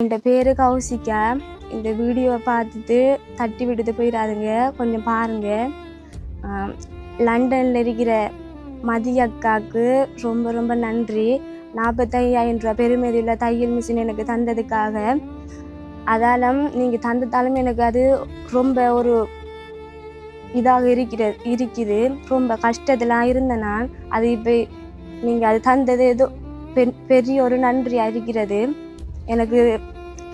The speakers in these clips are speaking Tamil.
என் பேரு கௌசிகா. இந்த வீடியோவை பார்த்துட்டு தட்டி விட்டுட்டு போயிடாதுங்க, கொஞ்சம் பாருங்க. லண்டனில் இருக்கிற மதிய அக்காவுக்கு ரொம்ப ரொம்ப நன்றி. 45,000 ரூபா பெருமதியுள்ள தையல் மிஷின் எனக்கு தந்ததுக்காக. அதாலும் நீங்கள் தந்ததாலும் எனக்கு அது ரொம்ப ஒரு இதாக இருக்குது. ரொம்ப கஷ்டத்தெல்லாம் இருந்தேன் நான். அது இப்போ நீங்கள் அது தந்தது ஏதோ பெரிய ஒரு நன்றியாக இருக்கிறது. எனக்கு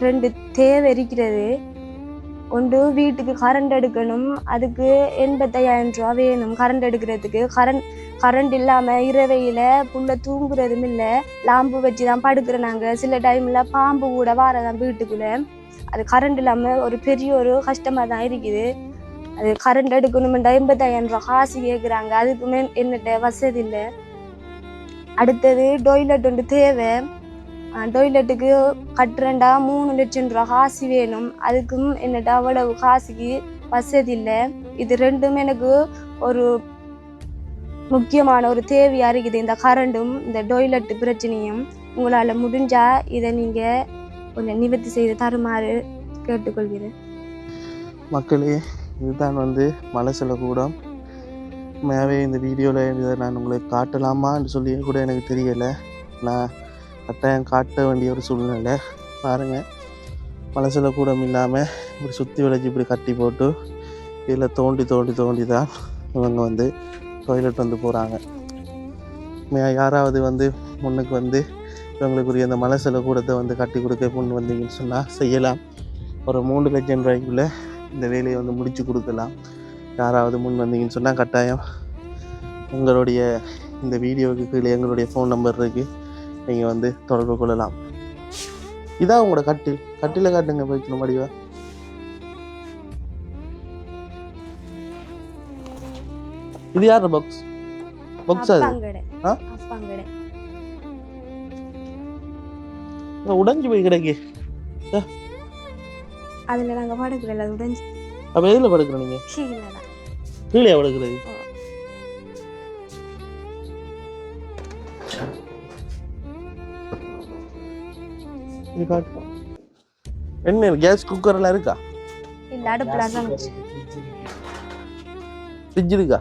2 தேவை இருக்கிறது. ஒன்று, வீட்டுக்கு கரண்ட் எடுக்கணும். அதுக்கு 85,000 ரூபா வேணும் கரண்ட் எடுக்கிறதுக்கு. கரண்ட் இல்லாமல் இரவையில் புள்ள தூங்குறதும் இல்லை. லாம்பு வச்சு தான் படுக்கிறோம் நாங்கள். சில டைமில் பாம்பு கூட வாரதான் வீட்டுக்குள்ளே. அது கரண்ட் இல்லாமல் ஒரு பெரிய ஒரு கஷ்டமாக தான் இருக்குது. அது கரண்ட் எடுக்கணுமெண்டா 85,000 ரூபா காசு கேட்குறாங்க. அதுக்குமே என்னட்ட வசதி இல்லை. அடுத்தது டொய்லெட் ஒன்று தேவை. டொய்லெட்டுக்கு கட்டுறேன்டா 3 லட்சம் ரூபா காசு வேணும். அதுக்கும் என்னட்ட அவ்வளவு காசுக்கு வசதி இல்லை. இது ரெண்டும் எனக்கு ஒரு முக்கியமான ஒரு தேவையாக இருக்குது. இந்த கரண்டும் இந்த டொய்லெட்டு பிரச்சனையும் உங்களால் முடிஞ்சால் இதை நீங்கள் கொஞ்சம் நிவர்த்தி செய்து தருமாறு கேட்டுக்கொள்கிறேன். மக்களே, இதுதான் மலசல கூடம். மேவே இந்த வீடியோவில் இதை நான் உங்களுக்கு காட்டலாமான்னு சொல்லி கூட எனக்கு தெரியலை. நான் கட்டாயம் காட்ட வேண்டிய ஒரு சூழ்நிலை. பாருங்கள், மலசல கூடம் இல்லாமல் இப்படி சுற்றி விளைச்சி இப்படி கட்டி போட்டு இதில் தோண்டி தான் இவங்க டாய்லெட் போகிறாங்க. யாராவது முன்னுக்கு இவங்களுக்குரிய அந்த மலசல கூடத்தை கட்டி கொடுக்க முன் வந்தீங்கன்னு சொன்னால் செய்யலாம். ஒரு 3 லட்சம் ரூபாய்க்குள்ளே இந்த வேலையை முடித்து கொடுக்கலாம். யாராவது முன் வந்தீங்கன்னு சொன்னால் கட்டாயம் உங்களுடைய இந்த வீடியோவுக்கு கீழே எங்களுடைய ஃபோன் நம்பர் இருக்குது, நீங்கள் தொடர்பு கொள்ளலாம். இதான் உங்களோட கட்டில காட்டுங்க போய்க்கணும் முடிவா. இது யார் பாக்ஸ் அது உடைஞ்சு போய் கிடக்கு. அதுல நாங்க படுக்கல, உடைஞ்சு. அப்ப எதுல படுக்குற நீங்க? கீழே படுக்கிறது. என்ன கேஸ் குக்கர் எல்லாம் இருக்கா? இல்ல, அடுப்புல சமைச்சு. ஃப்ரிட்ஜ் இருக்கா?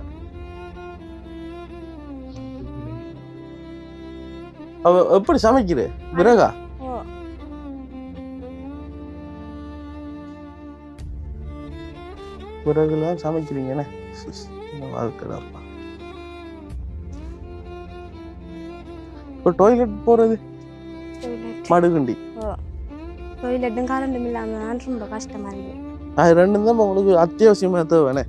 எப்படி சமைக்கிற? விறகா? விறகுலாம் சமைக்கிறீங்கண்ணே. இப்போ டாய்லெட் போறது மடுகண்டி. டாய்லெட்டும் கரண்டும் இல்லாம ரொம்ப கஷ்டமா இருக்கு. அது ரெண்டும் தான் உங்களுக்கு அத்தியாவசியமா தேவைண்ணே.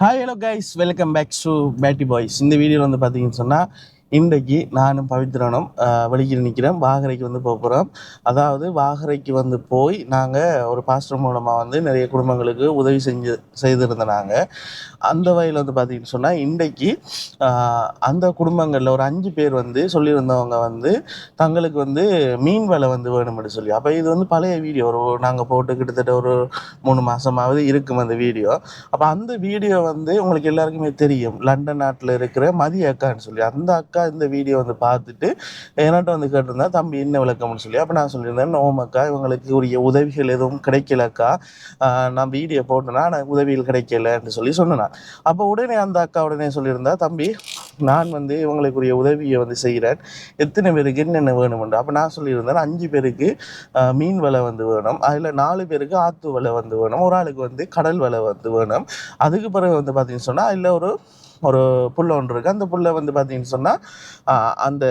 Hi, hello guys, welcome back to பேட்டி பாய்ஸ். இந்த வீடியோவில் பார்த்தீங்கன்னு சொன்னால் இன்றைக்கு நானும் பவித்ரனும் வெளியில் நிற்கிறேன். வாகரைக்கு போக போகிறோம். அதாவது வாகரைக்கு போய் நாங்கள் ஒரு பாஸ்டர் மூலமாக நிறைய குடும்பங்களுக்கு உதவி செய்திருந்தோம். நாங்கள் அந்த வகையில் பார்த்தீங்கன்னு சொன்னால் இன்றைக்கு அந்த குடும்பங்களில் ஒரு 5 பேர் சொல்லியிருந்தவங்க தங்களுக்கு மீன் வேலை வேணும்னு சொல்லி. அப்போ இது பழைய வீடியோ, நாங்கள் போட்டு கிட்டத்தட்ட ஒரு 3 மாதமாவது இருக்கும் அந்த வீடியோ. அப்போ அந்த வீடியோ உங்களுக்கு எல்லாருக்குமே தெரியும், லண்டன் நாட்டில் இருக்கிற மதிய அக்கான்னு சொல்லி. அந்த அக்கா இந்த வீடியோ பார்த்துட்டு என்கிட்ட கேட்டிருந்தா, தம்பி என்ன விளக்கம்னு சொல்லி. அப்போ நான் சொல்லியிருந்தேன், நோமக்கா இவங்களுக்கு உரிய உதவிகள் எதுவும் கிடைக்கலக்கா, நான் வீடியோ போட்டேன்னா எனக்கு உதவிகள் கிடைக்கலன்னு சொல்லி சொன்னேன். அப்போ உடனே அந்த அக்கா உடனே சொல்லியிருந்தா, தம்பி நான் இவங்களுக்குரிய உதவியை செய்கிறேன், எத்தனை பேருக்கு என்னென்ன வேணும்ண்டு. அப்போ நான் சொல்லியிருந்தேன், 5 பேருக்கு மீன் வலை வேணும், அதில் 4 பேருக்கு ஆற்று வலை வேணும், ஒரு ஆளுக்கு கடல் வலை வேணும். அதுக்கு பிறகு பார்த்தீங்கன்னு சொன்னால் இல்லை ஒரு புள்ள ஒன்று இருக்குது. அந்த புள்ள பார்த்தீங்கன்னு சொன்னால் அந்த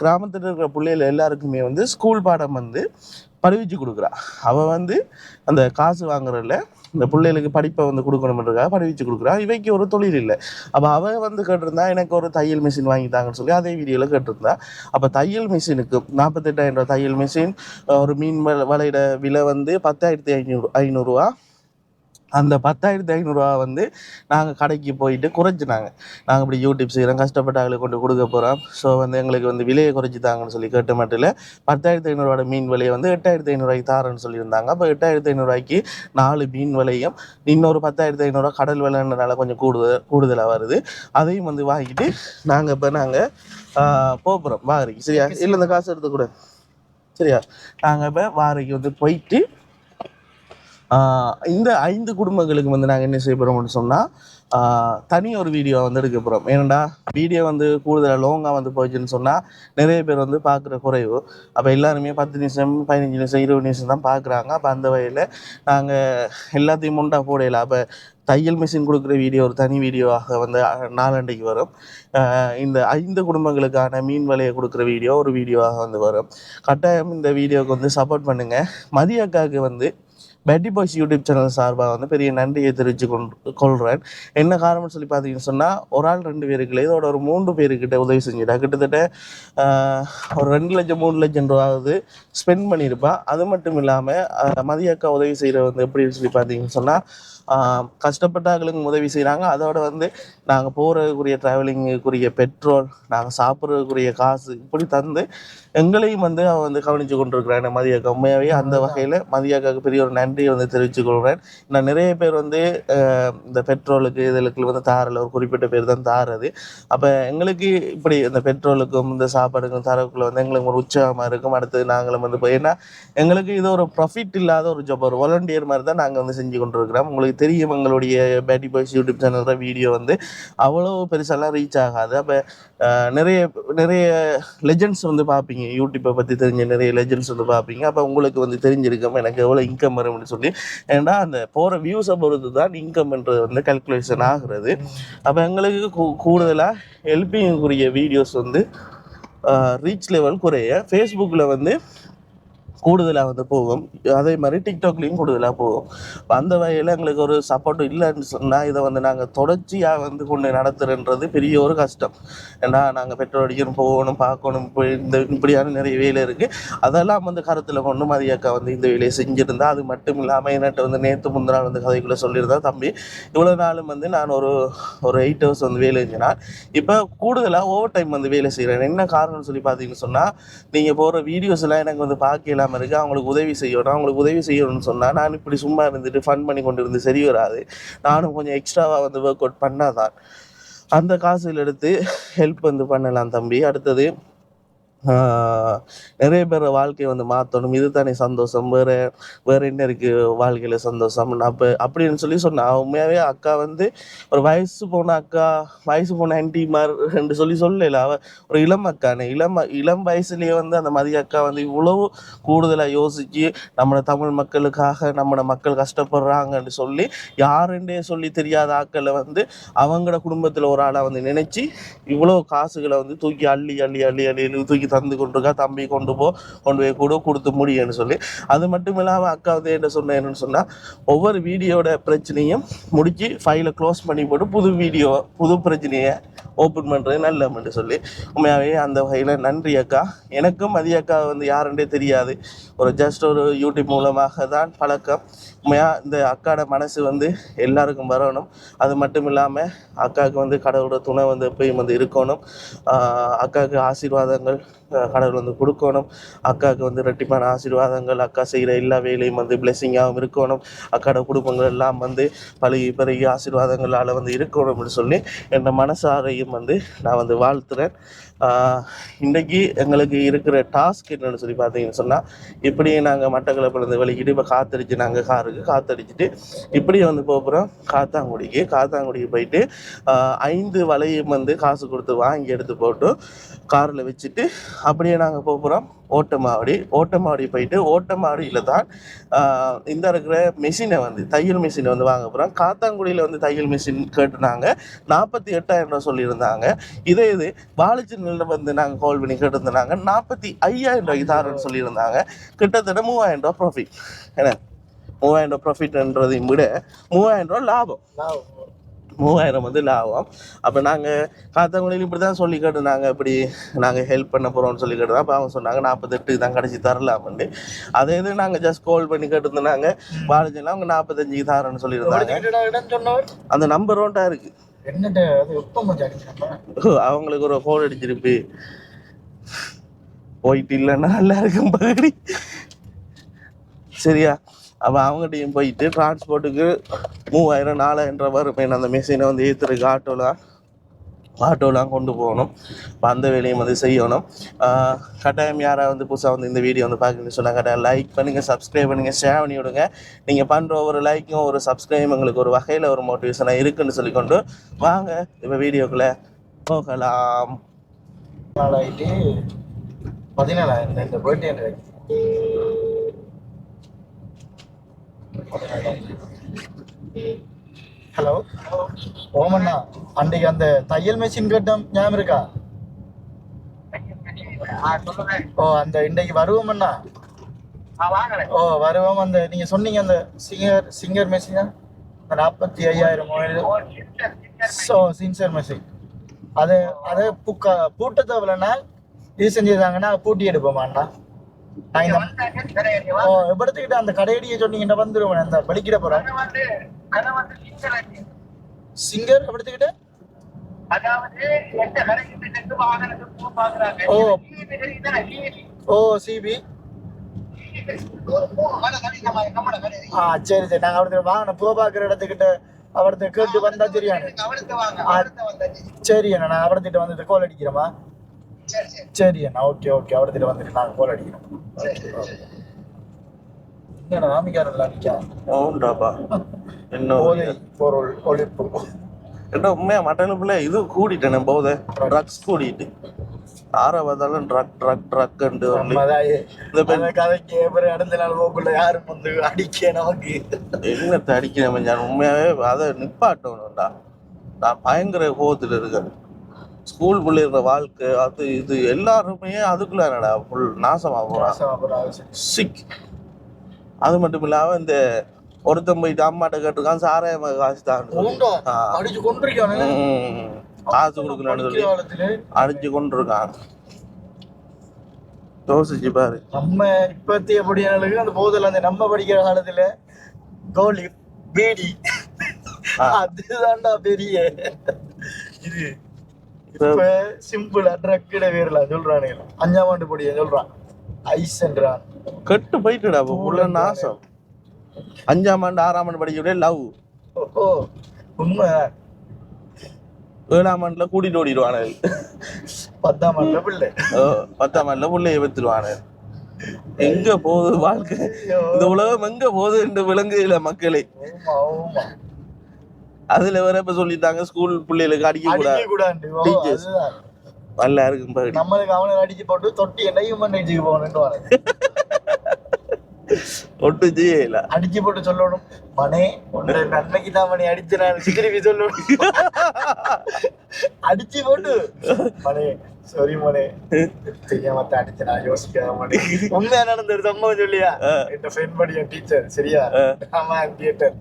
கிராமத்தில் இருக்கிற பிள்ளைகள் எல்லாருக்குமே ஸ்கூல் பாடம் படிவிச்சு கொடுக்குறா. அவள் அந்த காசு வாங்குறதில்ல, இந்த பிள்ளைகளுக்கு படிப்பை கொடுக்கணுன்றதுக்காக படிவிச்சு கொடுக்குறா. இவைக்கு ஒரு தொழில் இல்லை. அப்போ அவள் கேட்டிருந்தா, எனக்கு ஒரு தையல் மிஷின் வாங்கிட்டாங்கன்னு சொல்லி அதே வீடியோவில் கேட்டிருந்தா. அப்போ தையல் மிஷினுக்கு 48,000 ரூபா தையல் மிஷின், ஒரு மீன் வலையிட விலை 10,500 ரூபா. அந்த 10,500 ரூபா வந்து நாங்கள் கடைக்கு போயிட்டு குறைச்சினாங்க. நாங்கள் இப்படி யூடியூப் செய்கிறோம், கஷ்டப்பட்ட ஆளுக்கு கொண்டு கொடுக்க போகிறோம், ஸோ வந்து எங்களுக்கு வந்து விலையை குறைச்சி தாங்கன்னு சொல்லி கேட்ட மட்டும் 10,500 மீன் விலையை வந்து 8,500 தாரன்னு சொல்லியிருந்தாங்க. அப்போ 8,500 4 மீன் விலையும் இன்னொரு 10,500 கடல் விலைன்றனால கொஞ்சம் கூடுதலாக வருது. அதையும் வந்து வாங்கிட்டு நாங்கள் போகிறோம் வாகரைக்கு. சரியா? இல்லை இந்த காசு எடுத்துக்கூட. சரியா? நாங்கள் இப்போ வாகரைக்கு வந்து போயிட்டு இந்த 5 குடும்பங்களுக்கு வந்து நாங்கள் என்ன செய்ய போகிறோம்னு சொன்னால் தனி ஒரு வீடியோ வந்து எடுக்க போகிறோம். ஏன்னா வீடியோ வந்து கூடுதலாக லாங்காக வந்து போயிடுச்சுன்னு சொன்னால் நிறைய பேர் வந்து பார்க்குற குறைவு. அப்போ எல்லாருமே 10 நிமிஷம் 15 நிமிஷம் 20 நிமிஷம் தான் பார்க்குறாங்க. அப்போ அந்த வகையில் நாங்கள் எல்லாத்தையும் முண்டாக போடையில அப்போ தையல் மிஷின் கொடுக்குற வீடியோ ஒரு தனி வீடியோவாக வந்து நாளண்டைக்கு வரும். இந்த 5 குடும்பங்களுக்கான மீன் விலையை கொடுக்குற வீடியோ ஒரு வீடியோவாக வந்து வரும். கட்டாயம் இந்த வீடியோவுக்கு வந்து சப்போர்ட் பண்ணுங்கள். மதிய அக்காவுக்கு வந்து பேட்டி பாய்ஸ் யூடியூப் சேனல் சார்பாக வந்து பெரிய நன்றியை தெரிவித்து கொள்கிறேன். என்ன காரணம்னு சொல்லி பார்த்தீங்கன்னு சொன்னால் ஒரு ஆள் 2 பேருக்கு இல்லை, இதோட ஒரு 3 பேருக்கிட்ட உதவி செஞ்சுட்டா. கிட்டத்தட்ட ஒரு 2 லட்சம் 3 லட்சம் ரூபாவது ஸ்பெண்ட் பண்ணியிருப்பா. அது மட்டும் இல்லாமல் மதிய அக்கா உதவி செய்கிற வந்து எப்படின்னு சொல்லி பார்த்தீங்கன்னு சொன்னால் கஷ்டப்பட்டாக்களுக்கும் உதவி செய்கிறாங்க. அதோட வந்து நாங்கள் போகிறதுக்குரிய ட்ராவலிங்குக்குரிய பெட்ரோல், நாங்கள் சாப்பிட்றதுக்குரிய காசு இப்படி தந்து எங்களையும் வந்து அவன் வந்து கவனித்து கொண்டிருக்கிறான் மதிய அக்கா. உண்மையாகவே அந்த வகையில் மதிய அக்காவுக்கு பெரிய ஒரு நன்றியை வந்து தெரிவித்துக் கொள்கிறேன். நான் நிறைய பேர் வந்து இந்த பெட்ரோலுக்கு இதற்கு வந்து தாரல, ஒரு குறிப்பிட்ட பேர் தான் தாரது. அப்போ எங்களுக்கு இப்படி இந்த பெட்ரோலுக்கும் இந்த சாப்பாடுக்கும் தரக்குள்ள வந்து எங்களுக்கு ஒரு உற்சாகமாக இருக்கும். அடுத்தது நாங்களும் வந்து ஏன்னா எங்களுக்கு இது ஒரு ப்ராஃபிட் இல்லாத ஒரு ஜாப், ஒரு வாலண்டியர் மாதிரி தான் நாங்கள் வந்து செஞ்சு கொண்டிருக்கிறோம். உங்களுக்கு தெரியும் எங்களுடைய பேட்டி பாய்ஸ் யூடியூப் சேனலோட வீடியோ வந்து அவ்வளோ பெருசெல்லாம் ரீச் ஆகாது. அப்போ நிறைய லெஜெண்ட்ஸ் வந்து பார்ப்பீங்க, யூடியூப்பை பற்றி தெரிஞ்ச நிறைய லெஜெண்ட்ஸ் வந்து பார்ப்பீங்க. அப்போ உங்களுக்கு வந்து தெரிஞ்சிருக்கோம் எனக்கு எவ்வளோ இன்கம் வரும்னு சொல்லி. ஏன்னா அந்த போகிற வியூஸை பொறுத்து தான் இன்கம்ன்றது வந்து கல்குலேஷன் ஆகுறது. அப்போ எங்களுக்கு கூடுதலாக ஹெல்ப்பிங்குரிய வீடியோஸ் வந்து ரீச் லெவல் குறைய ஃபேஸ்புக்கில் வந்து கூடுதலாக வந்து போகும், அதே மாதிரி டிக்டாக்லேயும் கூடுதலாக போகும். அந்த வகையில் எங்களுக்கு ஒரு சப்போர்ட் இல்லைன்னு சொன்னால் இதை வந்து நாங்கள் தொடர்ச்சியாக வந்து கொண்டு நடத்துகிறன்றது பெரிய ஒரு கஷ்டம். ஏன்னா நாங்கள் பெட்ரோல் அடிக்கணும், போகணும், பார்க்கணும், இப்படியான நிறைய வேலை இருக்குது. அதெல்லாம் வந்து கருத்தில் கொண்டு மதியக்கா வந்து இந்த வேலையை செஞ்சுருந்தா. அது மட்டும் இல்லாமல் என்கிட்ட வந்து நேற்று முந்தினால் வந்து கதைக்குள்ளே சொல்லியிருந்தா, தம்பி இவ்வளோ நாளும் வந்து நான் ஒரு 8 ஹவர்ஸ் வந்து வேலை செஞ்சேன்னா இப்போ கூடுதலாக ஓவர் டைம் வந்து வேலை செய்கிறேன். என்ன காரணம்னு சொல்லி பார்த்தீங்கன்னு சொன்னால் நீங்கள் போகிற வீடியோஸ்லாம் எனக்கு வந்து பார்க்கலாம் இருக்கு, அவங்களுக்கு உதவி செய்யணும்னு சொன்னால் நான் இப்படி சும்மா இருந்துட்டு ஃபன் பண்ணி கொண்டு இருந்து சரி வராது. நானும் கொஞ்சம் எக்ஸ்ட்ராவாக வந்து ஒர்க் அவுட் பண்ணாதான் அந்த காசுகள் எடுத்து ஹெல்ப் வந்து பண்ணலாம் தம்பி. அடுத்தது நிறைய பேர் வாழ்க்கையை வந்து மாற்றணும், இது தானே சந்தோஷம், வேறு என்ன இருக்குது வாழ்க்கையில் சந்தோஷம். அப்போ அப்படின்னு சொல்லி சொன்னேன். உண்மையாகவே அக்கா வந்து ஒரு வயசு போன ஆன்டி மாதிரி சொல்லல. அவள் ஒரு இளம் அக்கானே, இளம் வயசுலேயே வந்து அந்த மதிய அக்கா வந்து இவ்வளவு கூடுதலாக யோசித்து நம்மளோட தமிழ் மக்களுக்காக நம்மளோட மக்கள் கஷ்டப்படுறாங்கன்னு சொல்லி யாருண்டே சொல்லி தெரியாத ஆக்களை வந்து அவங்களோட குடும்பத்தில் ஒரு ஆளாக வந்து நினச்சி இவ்வளோ காசுகளை வந்து தூக்கி அள்ளி தூக்கி தந்து கொண்டிருக்கா. தம்பி கொண்டு போய் கூட கொடுத்து முடியும்னு சொல்லி. அது மட்டும் இல்லாமல் அக்கா வந்து என்ன சொன்னேன்னு சொன்னால் ஒவ்வொரு வீடியோட பிரச்சனையும் முடிச்சு ஃபைலை க்ளோஸ் பண்ணி போட்டு புது பிரச்சனையை ஓப்பன் பண்ணுறது நல்லமென்று சொல்லி. உண்மையாகவே அந்த வகையில் நன்றி அக்கா. எனக்கும் மதிய அக்கா வந்து யாருன்றே தெரியாது, ஜஸ்ட் ஒரு யூடியூப் மூலமாக தான் பழக்கம். உண்மையாக இந்த அக்காட மனசு வந்து எல்லாருக்கும் வரணும். அது மட்டும் இல்லாமல் அக்காவுக்கு வந்து கடவுளோட துணை வந்து எப்பயும் வந்து இருக்கணும். அக்காவுக்கு ஆசீர்வாதங்கள் கடவுள் வந்து கொடுக்கணும். அக்காவுக்கு வந்து ரெட்டிப்பான ஆசீர்வாதங்கள், அக்கா செய்கிற எல்லா வேலையும் வந்து பிளெஸிங்காகவும் இருக்கணும். அக்காவோட குடும்பங்கள் எல்லாம் வந்து பழகி ஆசீர்வாதங்களால் வந்து இருக்கணும்னு சொல்லி என் மனசாரையும் வந்து நான் வந்து வாழ்த்துறேன். இன்றைக்கி எங்களுக்கு இருக்கிற டாஸ்க் என்னென்னு சொல்லி பார்த்தீங்கன்னு சொன்னால், இப்படியே நாங்கள் மட்டக்களப்பிலேருந்து வெளிக்கிட்டு இப்போ காற்றடிச்சு நாங்கள் காற்றடிச்சிட்டு இப்படியே வந்து போகிறோம் காத்தாங்குடிக்கு போயிட்டு 5 வலையும் வந்து காசு கொடுத்து வாங்கி எடுத்து போட்டு காரில் வச்சுட்டு அப்படியே நாங்கள் போகிறோம் ஓட்டமாவடி போயிட்டு ஓட்டமாவடியில் தான் இந்த இருக்கிற மெஷினை வந்து தையல் மிஷினை வந்து வாங்க போகிறோம். காத்தாங்குடியில் வந்து தையல் மிஷின் கேட்டுனாங்க, 48,000 ரூபா சொல்லியிருந்தாங்க. இது வாழைச்சேரியில் வந்து நாங்கள் கால் பண்ணி கேட்டுருந்தாங்க, 45,000 ரூபாய்க்கு தாரன்னு சொல்லியிருந்தாங்க. கிட்டத்தட்ட 3,000 ரூபா ப்ராஃபிட். ஏன்னா 3,000 ரூபா ப்ராஃபிட்ன்றதையும் விட 3,000 ரூபா லாபம். 3000 வந்து லாபம். அப்போ நாங்கள் காத்தவங்களையும் இப்படி தான் சொல்லி கேட்டு நாங்கள் இப்படி நாங்கள் ஹெல்ப் பண்ண போகிறோம்னு சொல்லி கேட்டு தான். அப்போ அவங்க சொன்னாங்க 48 தான் கடைசி தரலாம்னு. அதே இது நாங்கள் ஜஸ்ட் கால் பண்ணி கேட்டுருந்தாங்க. வாழைச்செல்லாம் அவங்க 45 தாரன்னு சொல்லியிருந்தாங்க. அந்த நம்பர் ஒன்றா இருக்குது. அவங்களுக்கு ஒரு ஃபோன் அடிச்சிருப்பு போயிட்டு இல்லைன்னா நல்லா இருக்கும் பகடி. சரியா? அப்போ அவங்ககிட்டையும் போயிட்டு டிரான்ஸ்போர்ட்டுக்கு 3000 4000 வரும். அந்த மெஷினை வந்து ஏற்றுறதுக்கு ஆட்டோலாம் கொண்டு போகணும். இப்போ அந்த வேலையும் வந்து செய்யணும். கட்டாயம் யாராவது வந்து புதுசாக வந்து இந்த வீடியோ வந்து பார்க்கணுன்னு சொன்னால் கட்டாயம் லைக் பண்ணுங்கள், சப்ஸ்கிரைப் பண்ணுங்கள், ஷேர் பண்ணி விடுங்க. நீங்கள் பண்ணுற ஒரு லைக்கும் ஒரு சப்ஸ்கிரைபும் எங்களுக்கு ஒரு வகையில் ஒரு மோட்டிவேஷனாக இருக்குன்னு சொல்லிக்கொண்டு வாங்க இப்போ வீடியோக்குள்ளே போகலாம். 17 இந்த பர்த்டே ஹலோ ஓமண்ணா, அன்றைக்கு அந்த தையல் மெஷின் கேட்டோம் ஞாபகம் இருக்கா? ஓ அந்த இன்றைக்கு வருவோம்ண்ணா. ஓ வருவோம். அந்த நீங்க சொன்னீங்க அந்த சிங்கர் மெஷினா 45,000 சின்சர் மெஷின் அது அதை பூட்ட தேவைன்னா இது செஞ்சுருந்தாங்கன்னா பூட்டி எடுப்போமாண்ணா. எடுத்துக்கிட்ட அந்த கடையடியை சொன்னீங்கன்னா வந்துருவேன். அந்த படிக்கிற போறேன் சிங்கர் எடுத்துக்கிட்ட. ஓ சிபி. சரி சரி, நாங்க அவர்கிட்ட வாங்கின பூ பாக்குற இடத்துக்கிட்ட அவர்கிட்ட கேட்டு வந்தா சரியான. சரி அண்ணா, நான் அவர்கிட்ட வந்துட்டு கோல் அடிக்கிறேமா. சரி அண்ணா, ஓகே ஓகே, அவர்கிட்ட வந்துட்டு நாங்க கோல் அடிக்கிறோம். என்ன ஆமிக்காரன் பொருள் ஒழிப்பு என்ன உண்மையா மட்டன் பிள்ளை இது கூடிட்டேன் போதே. ட்ரக்ஸ் கூடிட்டு ஆறாவதாலும் ட்ரக் கதைக்கு அடுத்த நாள் போக்குள்ள யாரும் வந்து அடிக்க நமக்கு என்னத்தை அடிக்கிறேன் உண்மையாவே அதை நிப்பாட்டணும்டா. நான் பயங்கர கோபத்தில் இருக்கேன். ஸ்கூல் பிள்ளைற வாழ்க்கை அது இது எல்லாருமே அதுக்குள்ள என்னடா ஃபுல் நாசமாக போறான். சிக். அது மட்டும் இல்லாம இந்த ஒருத்தன் போயிட்டு அம்மாட்ட கேட்டுருக்கான் சாராயமா காசு தான் அடிச்சு கொண்டிருக்கான். காசு கொடுக்கணும்னு சொல்லி அடிச்சு கொண்டிருக்கான். யோசிச்சு பாரு. நம்ம இப்பத்திய படியாளுக்கு அந்த போதில் அந்த நம்ம படிக்கிற காலத்துல கோலி பீடி அதுதான்டா பெரிய இது. இப்ப சிம்பிளா ட்ரக்கிட வேறலாம் சொல்றானுங்க. 5ஆம் ஆண்டு படிய சொல்றான் ஐஸ்ன்றான். கெட்டு போயிட்டுடா உள்ள நாசம். 5ஆம் ஆண்டு 6ஆம் ஆண்டு படிக்கக்கூடிய லவ் உண்மை. 7ஆம் ஆண்டுல கூட்டிட்டு ஓடிடுவானு. 10ஆம் ஆண்டுல பிள்ளை 10ஆம் ஆண்டுல பிள்ளைய பெற்றுடுவானு. எங்க போகுது வாழ்க்கை? இந்த உலகம் எங்க போகுது என்று விளங்குல மக்களே. அதுல வேற இப்ப சொல்லிட்டாங்க ஸ்கூல் பிள்ளைகளுக்கு அடிக்க கூடாது. நல்லா இருக்கும் பாரு. நம்மளுக்கு அவனை அடிச்சு போட்டு தொட்டி என்ன ஹியூமன் ரைட்ஸுக்கு போகணும்னு ஒட்டு இல்ல அடிச்சு போட்டு சொல்லணும். மனே ஒன்று நன்மைக்கு தான் மணி அடிச்சு நான் திருப்பி சொல்லணும். அடிச்சு போட்டு மனே சாரி மனே தெரியாம அடிச்சு நான் யோசிக்காத மணி. உண்மையா நடந்தது சம்பவம் சொல்லியா? என் ஃப்ரெண்ட் படிய டீச்சர் சரியா ஆமா தியேட்டர்.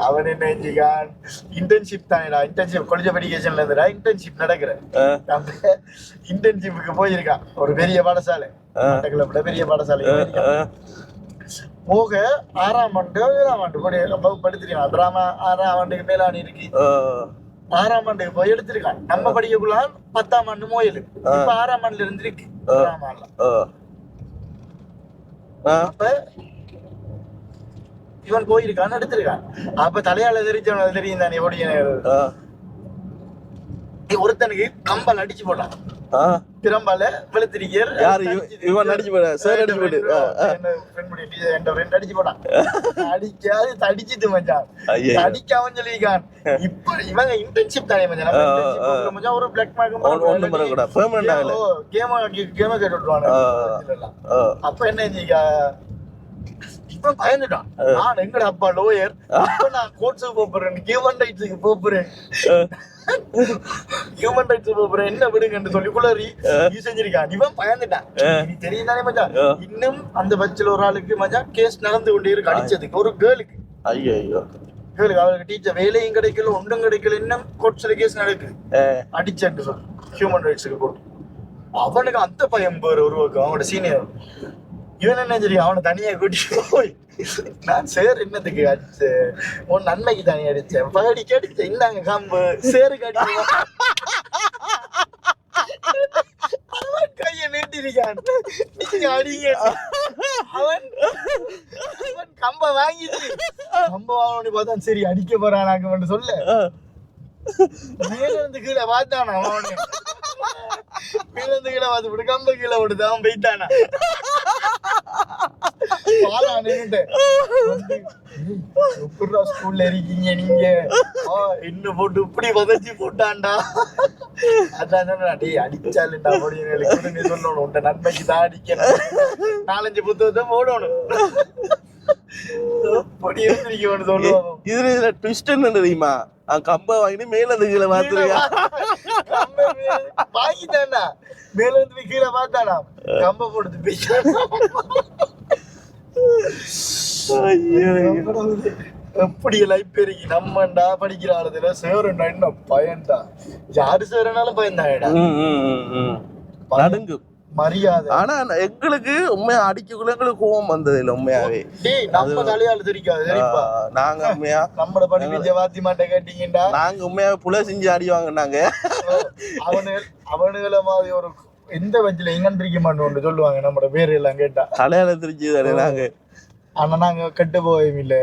அவன் என்ன செஞ்சிக்கான், இன்டர்ன்ஷிப் தானேடா, இன்டர்ன்ஷிப் காலேஜ் எஜுகேஷன்ல இருந்துடா இன்டர்ன்ஷிப் நடக்கிறேன். அந்த இன்டர்ன்ஷிப்புக்கு போயிருக்கான் ஒரு பெரிய பாடசாலை, மட்டக்களப்புல பெரிய பாடசாலை போக 6ஆம் ஆண்டு 7ஆம் ஆண்டு படித்திருக்கான். டிராமா 6ஆம் ஆண்டுக்கு மேலாணி இருக்கு. 6ஆம் ஆண்டுக்கு போய் எடுத்திருக்கான். நம்ம படிக்கக்குள்ள 10ஆம் ஆண்டு மோயல் இப்ப 6ஆம் ஆண்டுல இருந்திருக்கு டிராமால. அப்ப இவன் போயிருக்கான் எடுத்திருக்கான். அப்ப தலையால தெரிஞ்சவன் தெரியும் தானே எப்படி ஒருத்தனுக்கு கம்பல் அடிச்சு போட்டான். திறம்பால வெளுத்திரிக்கர் இவன் அடிச்சு போட சார் அடிச்சு போடு அடிச்சு போட்டான். அடிக்காது தடிச்சிட்டு மச்சான். அடிக்காம சொல்லியிருக்கான். இப்ப இவங்க இன்டர்ன்ஷிப் தானே மச்சான் ஒரு பிளாக் மார்க் கேம கேட்டு விட்டுருவாங்க. அப்ப என்ன இப்ப பயந்துட்டான். நான் எங்கட அப்பா லோயர், இப்ப நான் கோர்ட்ஸுக்கு போறேன், ஹியூமன் ரைட்ஸுக்கு போறேன், ஹியூமன் ரைட்ஸ் போறேன், என்ன விடுங்கன்னு சொல்லி குளறி செஞ்சிருக்கான். இவன் பயந்துட்டான். தெரியும் தானே மச்சான். இன்னும் அந்த பட்சில ஒரு ஆளுக்கு மச்சான் கேஸ் நடந்து கொண்டே இருக்கு அடிச்சதுக்கு ஒரு கேர்ளுக்கு. ஐயோ இவளுக்கு அவளுக்கு டீச்சர் வேலையும் கிடைக்கல ஒன்றும் கிடைக்கல இன்னும் கோர்ட்ஸ்ல கேஸ் நடக்கு அடிச்சேன்னு சொல்லு ஹியூமன் ரைட்ஸுக்கு போட்டு அவனுக்கு அந்த பயம் பேர் உருவாக்கும் அவனோட சீனியர் இவன் என்ன தெரியும் அவனை தனியா கூட்டிட்டு போய் நான் சேர் என்னத்துக்கு அடிச்சு உன் நன்மைக்கு தனியா அடிச்சேன் பகடிக்கு அடிச்சேன் இந்தாங்க காம்பு சேருக்கு அடிச்சு கைய நீட்டிருக்கான் நீங்க அடிங்க அவன் கம்ப வாங்கிட்டு கம்ப வாங்கணும்னு பார்த்தா சரி அடிக்க போறானாக்கு சொல்ல மேல இருந்து கீழே பார்த்தானா அவனு மேல இருந்து கீழே பார்த்து விட்டு கம்ப கீழே விடுது அவன் போயிட்டானா எப்படா ஸ்கூல்ல இருக்கீங்க நீங்க என்ன போட்டு இப்படி வதச்சி போட்டான்டா அதான் டேய் அடிச்சாலுண்டா அப்படின்னு சொல்லணும் உன்ட நன்மைக்கு தான் அடிக்கணும் 4-5 புத்தகத்தை போடணும் அப்படி இருந்திருக்கோன்னு சொல்லுவாங்க இதுல ட்விஸ்ட் என்ன தெரியுமா கம்ப வாங்கிட்டு மேல இருந்து கீழே பாத்துருக்கா வாங்கிட்டானா மேல இருந்து கீழே பார்த்தானா கம்ப போட்டு போயிட்டானா எப்படி லைஃப் பெருகி நம்மண்டா படிக்கிற ஆளுதுல சேரண்டா என்ன பயன்டா யாரு சேரனாலும் பயன்தாடா நடுங்கு மரியாதை ஆனா எங்களுக்கு உண்மையா அடிக்கக்குள்ள எங்களுக்கு கோவம் வந்தது இல்ல உண்மையாவே நம்ம தலையால தெரிக்காது சரிப்பா நாங்க உண்மையா நம்மள படிப்பிச்ச வாத்தி மாட்ட கேட்டீங்கடா நாங்க உண்மையாவே புல செஞ்சு அடி வாங்கினாங்க அவனுகளை மாதிரி ஒரு எந்த வச்சில எங்கன்னு திரிக்க மாட்டோம்னு சொல்லுவாங்க நம்மளோட பேரு எல்லாம் கேட்டா தலையால திரிச்சு தானே நாங்க ஆனா நாங்க கட்டு போகவும் இல்ல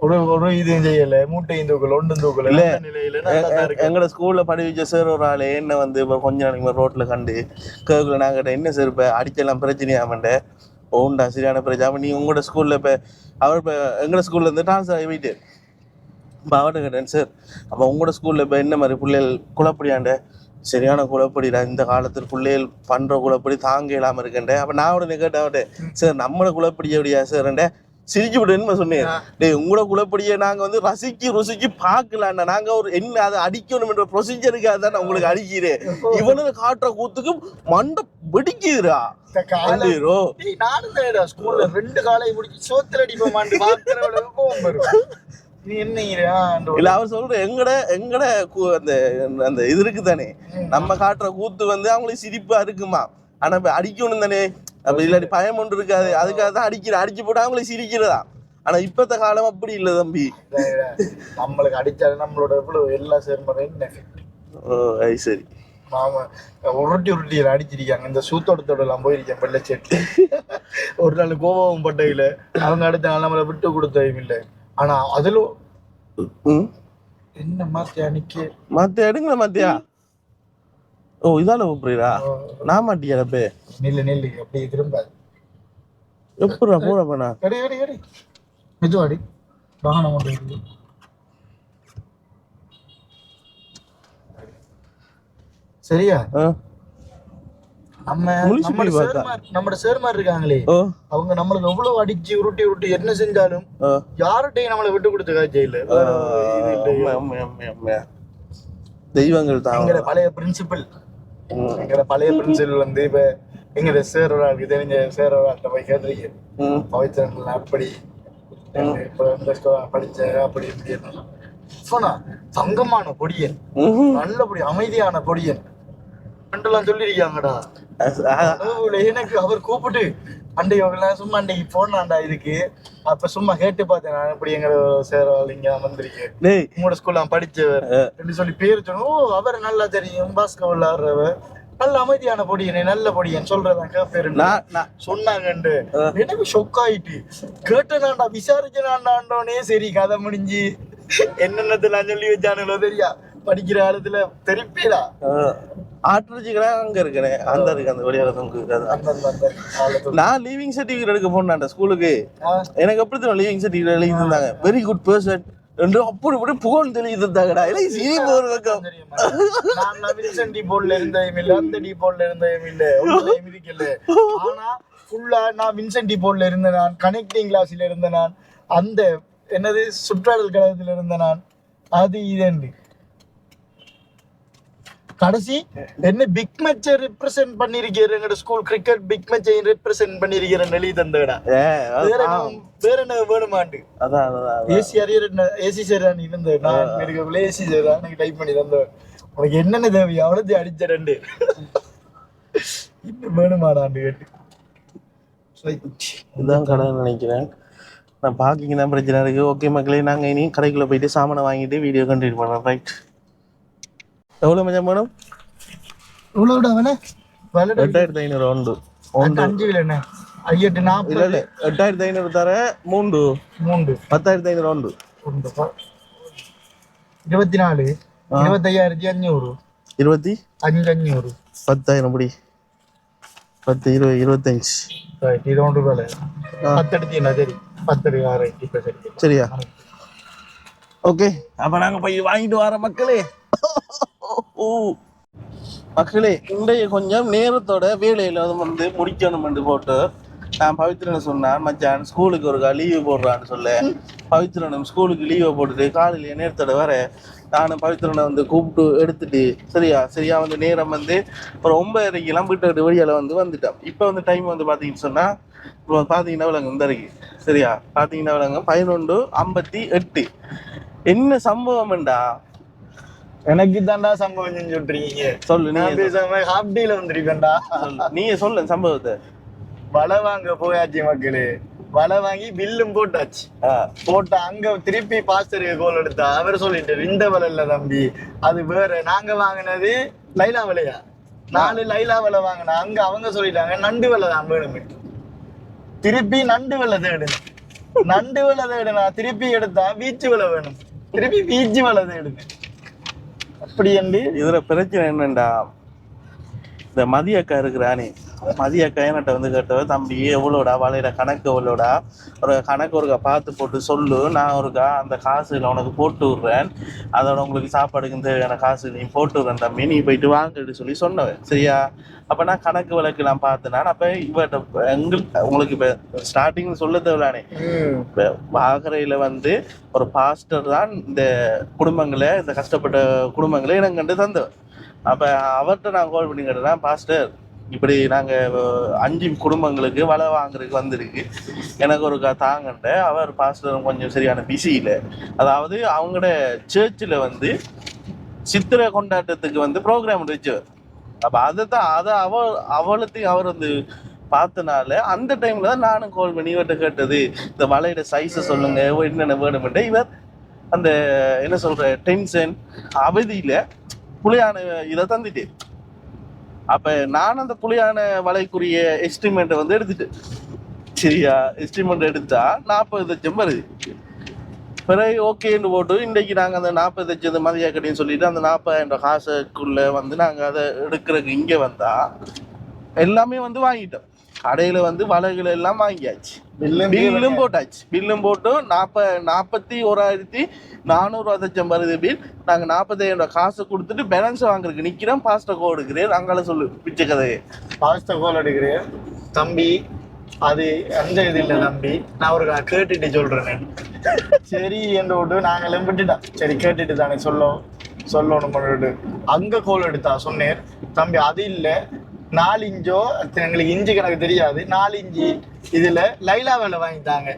ஒரு இதுவும் செய்யல மூட்டையும் தூக்கல ஒன்றும் தூக்கல இல்ல நிலையில எங்களோட ஸ்கூல்ல படிச்ச சார் ஒரு ஆளு என்ன வந்து இப்ப கொஞ்ச நாளைக்கு ரோட்ல கண்டு கேக்குல நாங்க என்ன சார் இப்ப அடிச்செல்லாம் பிரச்சனையாமண்ட ஓண்டா சரியான பிரச்சனை அப்ப நீ உங்களோட ஸ்கூல்ல இப்ப அவர் இப்ப எங்களோட ஸ்கூல்ல இருந்து ட்ரான்ஸ்ஃபர் ஆகி போயிட்டு இப்ப அவர்கிட்ட கேட்டேன் சார் அப்ப உங்களோட ஸ்கூல்ல இப்ப என்ன மாதிரி பிள்ளைகள் குழப்படியாண்ட சரியான குழப்படிடா இந்த காலத்துல பிள்ளைகள் பண்ற குழப்படி தாங்க இல்லாம இருக்கேன் அப்ப நான் உடனே கேட்டேன் சார் நம்மளோட குழப்படி எப்படியா சார் சிரிச்சு விடுன்னு சொன்னேன் டேய் உங்களோட குழப்படியை நாங்க வந்து ருசிக்கு பாக்கலாம்னா நாங்க ஒரு என்ன அதை அடிக்கணும் என்ற ப்ரொசீஜருக்காக தான் நான் உங்களுக்கு அடிக்கிறேன் இவனு காட்டுற கூத்துக்கு மண்டை வெடிக்குதுடா நானும் ஸ்கூல்ல 2 காலை முடிச்சு சோத்துல அடிப்போமான்னு பாக்குறவளுக்கு நீ என்ன இல்ல அவர் சொல்ற எங்கட அந்த இது இருக்குதானே நம்ம காட்டுற கூத்து வந்து அவங்களுக்கு சிரிப்பா இருக்குமா ஆனா இப்ப அடிக்கணும் தானே அப்ப இல்லாட்டி பயம் ஒன்று இருக்காது அதுக்காக தான் அடிச்சு போட்டு அவங்களுக்கு சிரிக்கிறதா ஆனா இப்பத்த காலம் அப்படி இல்ல தம்பி நம்மளுக்கு அடிச்சாலும் நம்மளோட எவ்வளவு எல்லா சேர்மதையும் சரி மாமா உருட்டி அடிச்சிருக்காங்க இந்த சூத்தோடத்தோட எல்லாம் போயிருக்கேன் வெள்ளச்சேட்டு ஒரு நாள் கோபம் பட்டையில அவங்க அடுத்த நாள் நம்மளை விட்டு கொடுத்ததும் இல்லை ஆனா அதுல என்ன மாத்தியா நிக்க மாத்தியா எடுங்களா மாத்தியா ஓ இதால புரியுதா நான் மாட்டியாப்பே நெல்லு அப்படியே திரும்பாது எப்படா போட பண்ணா கடி மெதுவாடி வாகனம் ஒன்று இருக்கு சரியா நம்ம சேர்மார் இருக்காங்களே அவங்க நம்மளுக்கு எவ்வளவு அடிச்சு உருட்டி என்ன செஞ்சாலும் யார்கிட்டையும் நம்மளை விட்டு கொடுத்து காய்ச்சல தெய்வங்கள் தான் பழைய பிரின்சிபல் பழைய பிரின்சிபல் வந்து இப்ப எங்க சேர் ஒரு ஆளுக்கு தெரிஞ்ச சேர் ஒரு ஆள்கிட்ட போய் கேட்டிருக்கேன் பவித்திரன் அப்படி படிச்ச அப்படி இப்படி சொன்னா தங்கமான பொடியன் நல்லபடி அமைதியான பொடியன் சொல்லிருக்காங்கடா எனக்கு அவர் கூப்பிட்டு அண்டையோகெல்லாம் சும்மா அன்னைக்கு போனாண்டா இதுக்கு அப்ப சும்மா கேட்டு பார்த்தேன் நான் இப்படி எங்க சேரவாளிங்க வந்திருக்கேன் உங்களோட ஸ்கூல்ல படிச்சவர் அப்படின்னு சொல்லி பேர் சொன்னோம். ஓ அவர் நல்லா தெரியும் பாஸ்கர் விளையாடுறவர் நல்ல அமைதியான பொடியனே நல்ல பொடியன் சொல்றதான் கேப்பேரு சொன்னாங்கண்டு எனக்கு ஷொக் ஆயிட்டு கேட்டனாண்டா விசாரிச்சனாண்டாண்டோனே சரி கதை முடிஞ்சு என்னென்னதெல்லாம் சொல்லி வச்சானுங்களோ தெரியா படிக்கிற காலத்துல தெரிப்பேடா ஆட்ரஜிகளா அங்க இருக்கிறேன் அந்த இருக்கு அந்த வெளியாளத்துக்கு நான் லீவிங் சர்டிபிகேட் எடுக்க போனேன் ஸ்கூலுக்கு எனக்கு எப்படி லீவிங் சர்டிபிகேட் எழுதி இருந்தாங்க வெரி குட் பர்சன் என்று அப்படி இப்படி புகழ் தெளிவித்து இருந்தாங்கடா இல்லை சிரிப்பு ஒரு பக்கம் நான் வின்சென்ட் டிபோர்ட்ல இருந்தேன் இல்ல அந்த டிபோர்ட்ல இருந்தேன் இல்ல ஒன்றையும் இருக்கல ஆனா ஃபுல்லா நான் வின்சென்ட் டிபோர்ட்ல இருந்த நான் கனெக்டிங் கிளாஸ்ல இருந்த நான் அந்த என்னது சுற்றாடல் கழகத்துல இருந்த நான் அது இது கடைசி என்ன பிக் மேட்சை ரெப்ரசென்ட் பண்ணிருக்கீங்க எங்க ஸ்கூல் கிரிக்கெட் பிக் மேட்சை ரெப்ரசென்ட் பண்ணிருக்கீங்க எழுதி தந்தடா வேற என்ன வேணுமாண்டு அதான் ஏசி அரியர் ஏசி சேரான் இருந்த நான் மெடிக்கல் ஏசி சேரான் எனக்கு டைப் பண்ணி தந்த உனக்கு என்னென்ன தேவை அவ்வளோத்தையும் அடிச்ச ரெண்டு இன்னும் வேணுமாடாண்டு கேட்டு இதுதான் கடை நினைக்கிறேன். நான் பார்க்கிங் தான் பிரச்சனை இருக்கு. ஓகே மக்களே, நாங்கள் இனி கடைக்குள்ள போயிட்டு சாமானை வாங்கிட்டு வீடியோ கண்டினியூ பண்ணுறோம். ரைட், எவ்வளோ மச்சம் மேடம்? எவ்வளோடா வேணே 8500 ஒன்று 5 என்ன 840 இல்லை 8500 தர 3 10500 ஒன்று 24 25500 25 10,000 முடி 10 20 25 இது ஒன்று ரூபாய் 10 எடுத்தீங்கன்னா சரி 10 6 சரியா? ஓகே, அப்போ நாங்கள் போய் வாங்கிட்டு வர மக்களே. மக்களே, இன்றைய கொஞ்சம் நேரத்தோட வேலையில் வந்து முடிக்கணும்னு போட்டு நான் பவித்ரன் சொன்னான், மச்சான் ஸ்கூலுக்கு ஒரு லீவு போடுறான்னு சொல்ல பவித்ரனும் ஸ்கூலுக்கு லீவை போட்டுட்டு காலையில நேரத்தோட வர நானும் பவித்ரனை வந்து கூப்பிட்டு எடுத்துட்டு சரியா வந்து நேரம் வந்து ஒரு 9:30 வீட்டு வழியால் வந்துட்டோம். இப்போ வந்து டைம் வந்து பார்த்தீங்கன்னு சொன்னால் இப்போ பார்த்தீங்கன்னா விலங்கு இந்த இருக்கு சரியா? பார்த்தீங்கன்னா விலங்கு 11:58. என்ன சம்பவம்டா? எனக்கு தான்டா சம்பவம் சொல்றீங்க. சொல்லு, நீ ஹாஃப் டேல வந்துருக்கேன்டா. நீங்க சொல்லு சம்பவத்தை. வலை வாங்க போயாச்சு மக்களே, வலை வாங்கி பில்லும் போட்டாச்சு. போட்டா அங்க திருப்பி பாஸ்டருக்கு கோல் எடுத்தா அவர் சொல்லிட்டு இந்த வலை இல்ல தம்பி, அது வேற, நாங்க வாங்கினது லைலா வலையா, 4 லைலா வலை வாங்கினா அங்க அவங்க சொல்லிட்டாங்க நண்டு வலை தான் வேணுமே. திருப்பி நண்டு வலை தேடுங்க, நண்டு வலை தேடுனா திருப்பி எடுத்தா பீச்சு வலை வேணும், திருப்பி பீச்சு வலை தேடுங்க. அப்படி என்று இதுல பிரச்சனை என்னண்டா, இந்த மதியக்கா இருக்கிறானே, மதியக்கா என்கிட்ட வந்து கேட்டவ, தம்பி எவ்வளோடா வலையில கணக்கு எவ்வளோடா, ஒரு கணக்கு ஒருக்கா பார்த்து போட்டு சொல்லு, நான் ஒருக்கா அந்த காசுல உனக்கு போட்டு விடுறேன், அதோட உங்களுக்கு சாப்பாடுக்கு தேவையான காசு நீ போட்டு விடுறேன் தம்பி, நீ போயிட்டு வாங்கிட்டு சொல்லி சொன்னவன் சரியா? அப்போ நான் கணக்கு வழக்கு நான் பார்த்தேன்னா அப்போ இவட்ட உங்களுக்கு இப்போ ஸ்டார்டிங் சொல்ல தேவையானே, இப்போ வாகரையில் வந்து ஒரு பாஸ்டர் தான் இந்த குடும்பங்களை, இந்த கஷ்டப்பட்ட குடும்பங்களை எனக்கு கண்டு தந்தவன். அப்போ அவர்கிட்ட நான் கால் பண்ணி கேட்டேன், பாஸ்டர் இப்படி நாங்கள் 5 குடும்பங்களுக்கு வலை வாங்குறதுக்கு வந்திருக்கு, எனக்கு ஒரு தாங்கண்ட. அவர் பாஸ்டரும் கொஞ்சம் சரியான பிஸி இல்லை, அதாவது அவங்களோட சர்ச்சில் வந்து சித்திரை கொண்டாட்டத்துக்கு வந்து ப்ரோக்ராம் வச்சவர். அப்போ அதை அவளத்தையும் அவர் வந்து பார்த்தனால அந்த டைமில் தான் நானும் கால் பண்ணி இவர்கிட்ட கேட்டது, இந்த வலையோட சைஸை சொல்லுங்க என்னென்ன வேணுமென்ட்டு. இவர் அந்த என்ன சொல்கிற டென்ஷன் அவதியில் புளியான இதை தந்துட்டு, அப்போ நான் அந்த புளியான வலைக்குரிய எஸ்டிமேட்டை வந்து எடுத்துட்டேன் சரியா? எஸ்டிமேட் எடுத்தா 40 லட்சம் வருது. பிறகு ஓகேன்னு போட்டு இன்றைக்கு நாங்கள் அந்த 40 லட்சம் மதியா கட்டின்னு சொல்லிட்டு அந்த 40,000 காசுக்குள்ளே வந்து நாங்கள் அதை எடுக்கிறதுக்கு இங்கே வந்தால் எல்லாமே வந்து வாங்கிட்டோம். கடையில் வந்து வலைகள் எல்லாம் வாங்கியாச்சு, பில்லும் போட்டாச்சு. பில்லும் போட்டு 41,400 லட்சம் வருது பில். நாங்கள் 40,000 காசு கொடுத்துட்டு பேலன்ஸ் வாங்குறதுக்கு நிற்கிறோம். பாஸ்டர் கோல் எடுக்கிறேன், அங்கால சொல்லு பிச்சை கதையே. பாஸ்டர் கோல் எடுக்கிறேன் தம்பி, அது அந்த இது இல்லை தம்பி, நான் ஒரு கேட்டுட்டு சொல்றேன் சரி என்று விட்டு நாங்கள் விட்டுட்டோம். சரி கேட்டுட்டு தானே சொல்லணும் பண்ணிட்டு அங்க கோல் எடுத்தா சொன்னேன், தம்பி அது இல்லை 4 இன்ச்சோ எங்களுக்கு இன்ச்சு கணக்கு தெரியாது, 4 இன்ச்சு இதுல லைலா வேலை வாங்கிட்டாங்க,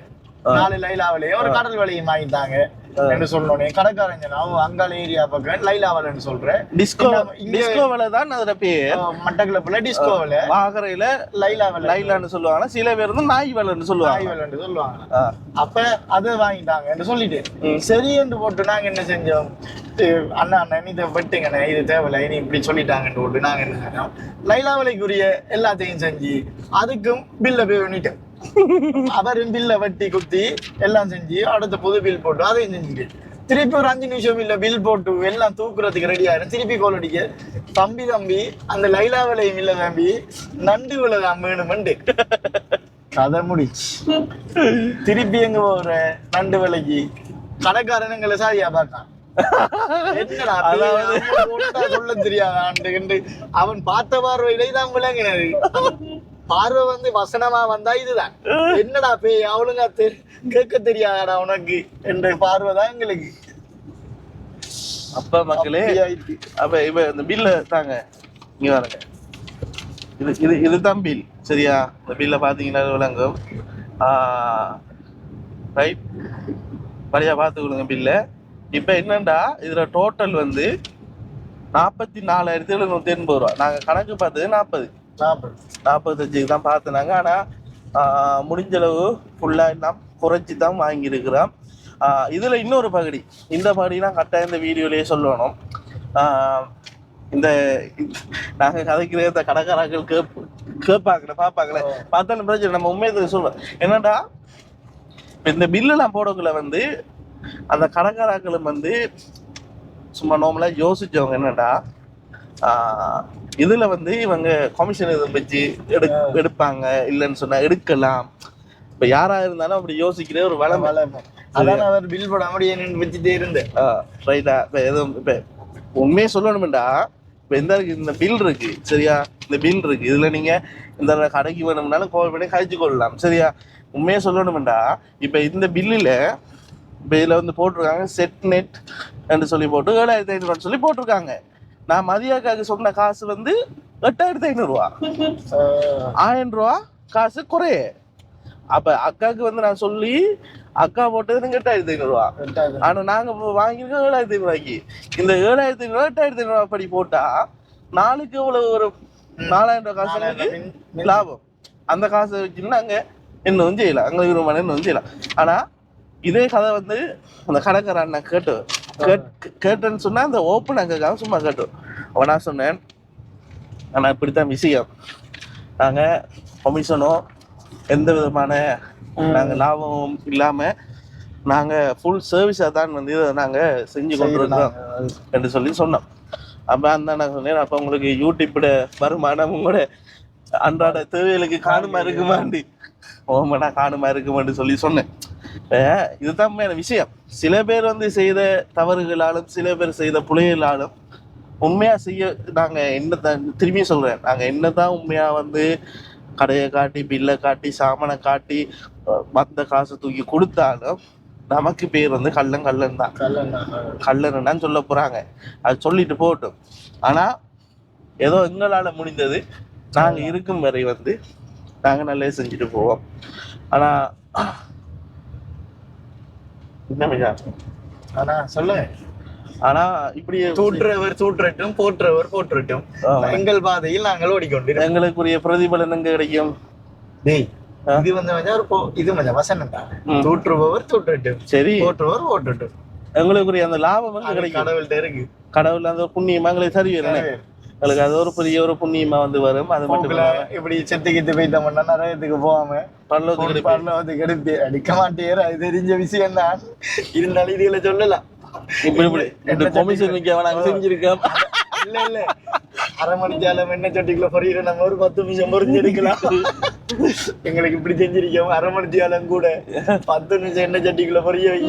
4 லைலா வேலையும் ஒரு கடல் வேலையும் வாங்கிட்டாங்க என்று சொல்லணும். கடைக்காரங்க நான் அங்கால ஏரியா பக்கம் லைலா வேலைன்னு சொல்றேன். டிஸ்கோ வேலை தான் அதுல பேர். மட்டக்களப்புல டிஸ்கோ வேலை, வாகரையில லைலா வேலை லைலான்னு சொல்லுவாங்க, சில பேர் வந்து நாய் வேலைன்னு சொல்லுவாங்க. அப்ப அதை வாங்கிட்டாங்க என்று சொல்லிட்டு சரி என்று போட்டு நாங்க என்ன செஞ்சோம், அண்ணா இதை வெட்டுங்கண்ணே, இது தேவையில்லை இனி இப்படி சொல்லிட்டாங்கன்னு போட்டு நாங்க என்ன செஞ்சோம், லைலா வேலைக்குரிய எல்லாத்தையும் செஞ்சு அதுக்கும் பில்ல போய் பண்ணிட்டோம். அவரும் பில்ல வெட்டி குத்தி எல்லாம் செஞ்சு அடுத்த புது பில் போட்டு அதையும் செஞ்சுட்டு திருப்பி ஒரு 5 நிமிஷம் இல்ல பில் போட்டு எல்லாம் தூக்குறதுக்கு ரெடி ஆயிரும். திருப்பி கோல் அடிக்க, தம்பி அந்த லைலா விலையும் இல்ல தம்பி, நண்டு விலை தான் வேணுமெண்டு கதை முடிச்சு. திருப்பி எங்க போற நண்டு விலைக்கு கடைக்காரனுங்களை சாரியா பார்த்தான், என்னடா சொல்ல தெரியாது அவன் பார்த்த பார்வையிலே தான் விளங்கினது. பார்வை வந்து வசனமா வந்தா இதுதான், என்னடா பேய் அவளுங்க கேட்க தெரியாதடா உனக்கு என்ற பார்வைதான் எங்களுக்கு. அப்ப மக்களே அப்ப இப்ப இந்த பில்ல தாங்க இங்க பாருங்க. இதுதான் பில் சரியா? இந்த பில்ல பாத்தீங்கன்னா விளங்கும். ரைட் வழியா பார்த்துக்கொள்ளுங்க பில்ல. இப்ப என்னண்டா இதுல டோட்டல் வந்து 44,780 ரூபா. நாங்க கணக்கு பார்த்தது 45 தான் பார்த்தனாங்க. ஆனா முடிஞ்ச அளவு ஃபுல்லா எல்லாம் குறைச்சி தான் வாங்கியிருக்கிறோம். இதுல இன்னொரு பகுதி, இந்த பகுதினா கட்டாயம் இந்த வீடியோலயே சொல்லணும். இந்த நாங்க கதைக்கிற இந்த கடைக்காரர்கள் கேட்பாங்களே பார்ப்பாங்களே, பார்த்தாலும் பிரச்சனை. நம்ம உண்மையை சொல்றோம் என்னடா, இந்த பில்லுலாம் போடக்குள்ள வந்து அந்த கடைக்காரர்களும் வந்து சும்மா நார்மலா யோசிச்சவங்க என்னடா, இதுல வந்து இவங்க கமிஷன் எதுவும் வச்சு எடுப்பாங்க, இல்லைன்னு சொன்னா எடுக்கலாம். இப்ப யாரா இருந்தாலும் அப்படி யோசிக்கிற ஒரு வளமை. அதான் அவர் பில் போடாம வச்சுட்டே இருந்தேன். ரைட்டா? இப்ப எதுவும் இப்ப உண்மையே சொல்லணும்டா, இப்ப இந்த பில் இருக்கு சரியா? இந்த பில் இருக்கு, இதுல நீங்க இந்த கடைக்கு வேணும்னாலும் கால் பண்ணி கழிச்சு கொள்ளலாம் சரியா? உண்மையே சொல்லணும்டா, இப்ப இந்த பில்லுல இப்ப இதுல வந்து போட்டிருக்காங்க செட் நெட் என்று சொல்லி போட்டு 7,500 சொல்லி போட்டிருக்காங்க. நான் மதியாக்காக்கு சொன்ன காசு வந்து 8,500 ரூபா, 1000 ரூபா காசு குறைய. அப்ப அக்காவுக்கு வந்து நான் சொல்லி அக்கா போட்டது 8,500 ரூபா. ஆனா நாங்க வாங்கியிருக்கோம் 7,500 ரூபாய்க்கு. இந்த 7,500 ரூபா 8,500 ரூபா படி போட்டா நாளுக்கு இவ்வளவு ஒரு 4,000 ரூபாய் காசு லாபம். அந்த காசை வச்சுன்னு நாங்க இன்னும் செய்யலாம், அங்க விரும்பமான இன்னும் செய்யலாம். ஆனா இதே கதை வந்து அந்த கடைக்கார அண்ணன் கேட்டேன்னு சொன்னா அந்த ஓப்பன் அங்கக்காக சும்மா கேட்டோம். அவன் நான் சொன்னேன், ஆனா இப்படித்தான் விஷயம், நாங்க கமிஷனோ எந்த விதமான நாங்க லாபமும் இல்லாம நாங்க ஃபுல் சர்வீஸா தான் வந்து இதை நாங்க செஞ்சு கொண்டு இருக்கோம் என்று சொல்லி சொன்னோம். அப்ப அந்த நான் சொன்னேன், அப்ப உங்களுக்கு யூடியூப்ல வருமானம் உங்களோட அன்றாட தேவைகளுக்கு காணுமா இருக்குமாண்டி, ஓமடா காணுமா இருக்குமான்னு சொல்லி சொன்னேன். இதுதான் உண்மையான விஷயம். சில பேர் வந்து செய்த தவறுகளாலும் சில பேர் செய்த புலைகளாலும் உண்மையா செய்ய நாங்க திரும்பி சொல்றேன், நாங்க என்னதான் உண்மையா வந்து கடையை காட்டி பில்லை காட்டி சாமானை காட்டி மற்ற காசை தூக்கி கொடுத்தாலும் நமக்கு பேர் வந்து கள்ளன் தான், கள்ளன்னு சொல்ல போறாங்க. அது சொல்லிட்டு போகட்டும். ஆனா ஏதோ எங்களால முடிந்தது நாங்க இருக்கும் வரை வந்து நாங்க நல்லா செஞ்சுட்டு போவோம். ஆனா ஆனா சொல்லுங்க, ஆனா இப்படி தூற்றட்டும் போற்றட்டும் எங்கள் பாதையில் நாங்கள் ஓடிக்கொண்டு எங்களுக்குரிய பிரதிபலன் எங்க கிடைக்கும்? இது வந்து இது கொஞ்சம் வசனம் தான். தூற்றுபவர் தூற்றட்டும், சரி, போற்றுபவர் போற்றட்டும். எங்களுக்குரிய அந்த லாபம் கிடைக்கும். கடவுள்கிட்ட இருக்கு. கடவுள் அந்த புண்ணியமா எங்களுக்கு தருவீங்க. எங்களுக்கு அது ஒரு பெரிய ஒரு புண்ணியமா வந்து வரும். அது மட்டும் இப்படி செத்துக்கிட்டு போயிட்டோம்னா நிறையத்துக்கு போகாம பரலோகத்துக்கு எடுத்து அடிக்க மாட்டேற, அது தெரிஞ்ச விஷயம் தான். இருந்தாலும் இதுகளை சொல்லலாம். செஞ்சிருக்கோம். இல்ல அரை மணிக்காலம் என்ன சட்டிக்குள்ள பொறியிற நம்ம ஒரு 10 நிமிஷம் பொறிஞ்சு எடுக்கலாம். எங்களுக்கு இப்படி செஞ்சிருக்கோம். அரை மணிக்காலம் கூட 10 நிமிஷம் என்ன சட்டிக்குள்ள பொரிய வை.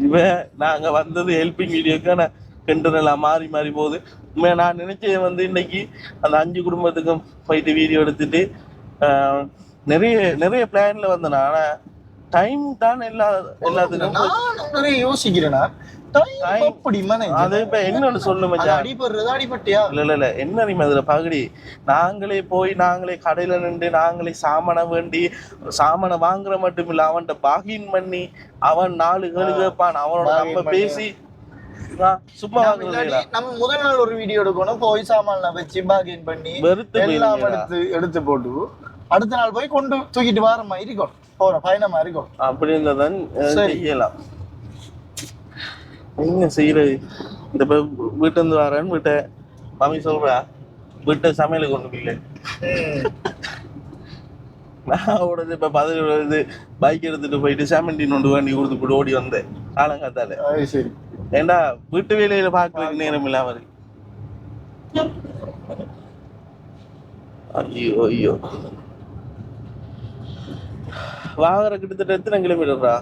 இவன் நாங்க வந்தது ஹெல்பிங் வீடியோக்கான கண்டெல்லாம் மாறி மாறி போகுது. நான் நினைச்சேன் வந்து இன்னைக்கு அந்த 5 குடும்பத்துக்கும் போயிட்டு வீடியோ எடுத்துட்டு நிறைய பிளான்ல வந்தேன். ஆனா டைம் தான் எல்லாத்துக்கும் நிறைய யோசிக்கிறேன்னா அது இப்ப என்னன்னு சொல்லு மச்சான், அடிபடுறது அடிபட்டியா இல்ல என்ன அதுல பகுதி நாங்களே போய் நாங்களே கடையில நின்று நாங்களே சாமானை வேண்டி சாமானை வாங்குற மட்டும் இல்ல, அவன்கிட்ட பாகின் பண்ணி அவன் 4 கேள்வி கேட்பான், அவனோட நம்ம பேசி சும்மா நம்ம முதல் நாள் ஒரு வீடியோ எடுக்கணும், போய் சாமான வச்சு பாகின் பண்ணி எல்லாம் எடுத்து போட்டு அடுத்த நாள் போய் கொண்டு தூக்கிட்டு வர மாதிரி இருக்கும், போற பயணமா இருக்கும். அப்படி இருந்தாதான் செய்யலாம். என்ன செய்யறது? இந்த வீட்டு இருந்து வரேன்னு வீட்டை மாமி சொல்றா, வீட்டை சமையலுக்கு ஒண்ணும் இல்லை. நான் ஓடுறது இப்ப பதவி வருது, பைக் எடுத்துட்டு போயிட்டு சாமண்டின் ஒன்று வண்டி கொடுத்து போட்டு ஓடி வந்தேன் காலங்காத்தால. சரி, ஏண்டா வீட்டு வேலையில பாக்குறதுக்கு நேரம் இல்லாம இருக்கு. ஐயோ வாகர கிட்டத்தட்ட எத்தனை கிலோமீட்டர்ரா?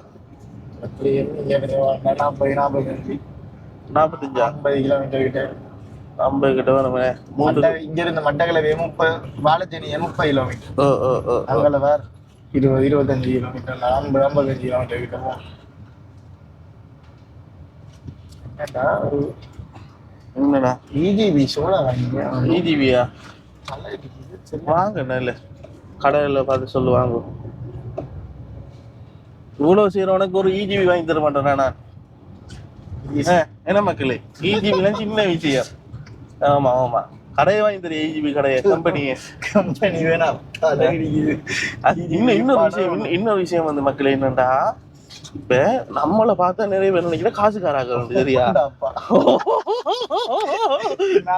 45 கிலோமீட்டர் கிட்ட 50 கிட்ட வருமே. இங்க இருந்து மட்டக்களப்பு 30, வாழைச்சேரி 30 கிலோமீட்டர். அங்கே வேற 20-25 கிலோமீட்டர், 50-55 கிலோமீட்டர் கிட்ட. ஏண்டா ஒரு என்னடா EGB சோடா வாங்கிங்க. EGBயா நல்லா இருக்குது. சரி வாங்க நல்ல கடையில் பார்த்து சொல்லுவாங்க. இவ்வளோ செய்கிறவனுக்கு ஒரு EGB வாங்கி தர மாட்டேன் நான். என்ன மக்களே, EGBலாம் சின்ன விஷயம். ஆமா ஆமா, கடையை வாங்கி தர EGB கடையை கம்பெனி வேணாம். இன்னொரு விஷயம் வந்து மக்களே என்னண்டா, இப்ப நம்மளை பார்த்தா நிறைய பேர் நினைக்கிற காசுக்காராக சரியா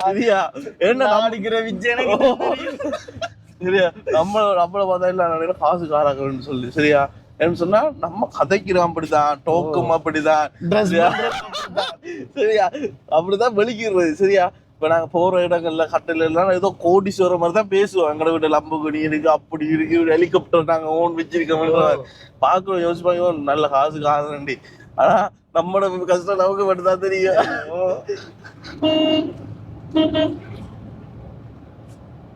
சரியா என்ன அடிக்கிற விஜய் சரியா நம்மளை பார்த்தா இல்ல நினைக்கிற காசுக்காராக சொல்லி சரியா என்ன சொன்னா நம்ம கதைக்கிறோம் அப்படிதான், டோக்கும் அப்படிதான் சரியா, அப்படிதான் வெளிக்கிறது சரியா. இப்ப நாங்க போற இடங்கள்ல கட்டில எல்லாம் ஏதோ கோடீஸ்வரம் மாதிரி தான் பேசுவோம். எங்கட வீட்டு லம்புகுடி இருக்கு, அப்படி இருக்கு, ஹெலிகாப்டர் நாங்க ஓன் வச்சிருக்கோம் பாக்குறோம், யோசிப்பாங்க நல்ல காசுண்டி. ஆனா நம்மளோட கஷ்டம் நமக்கு மட்டும்தான் தெரியும்.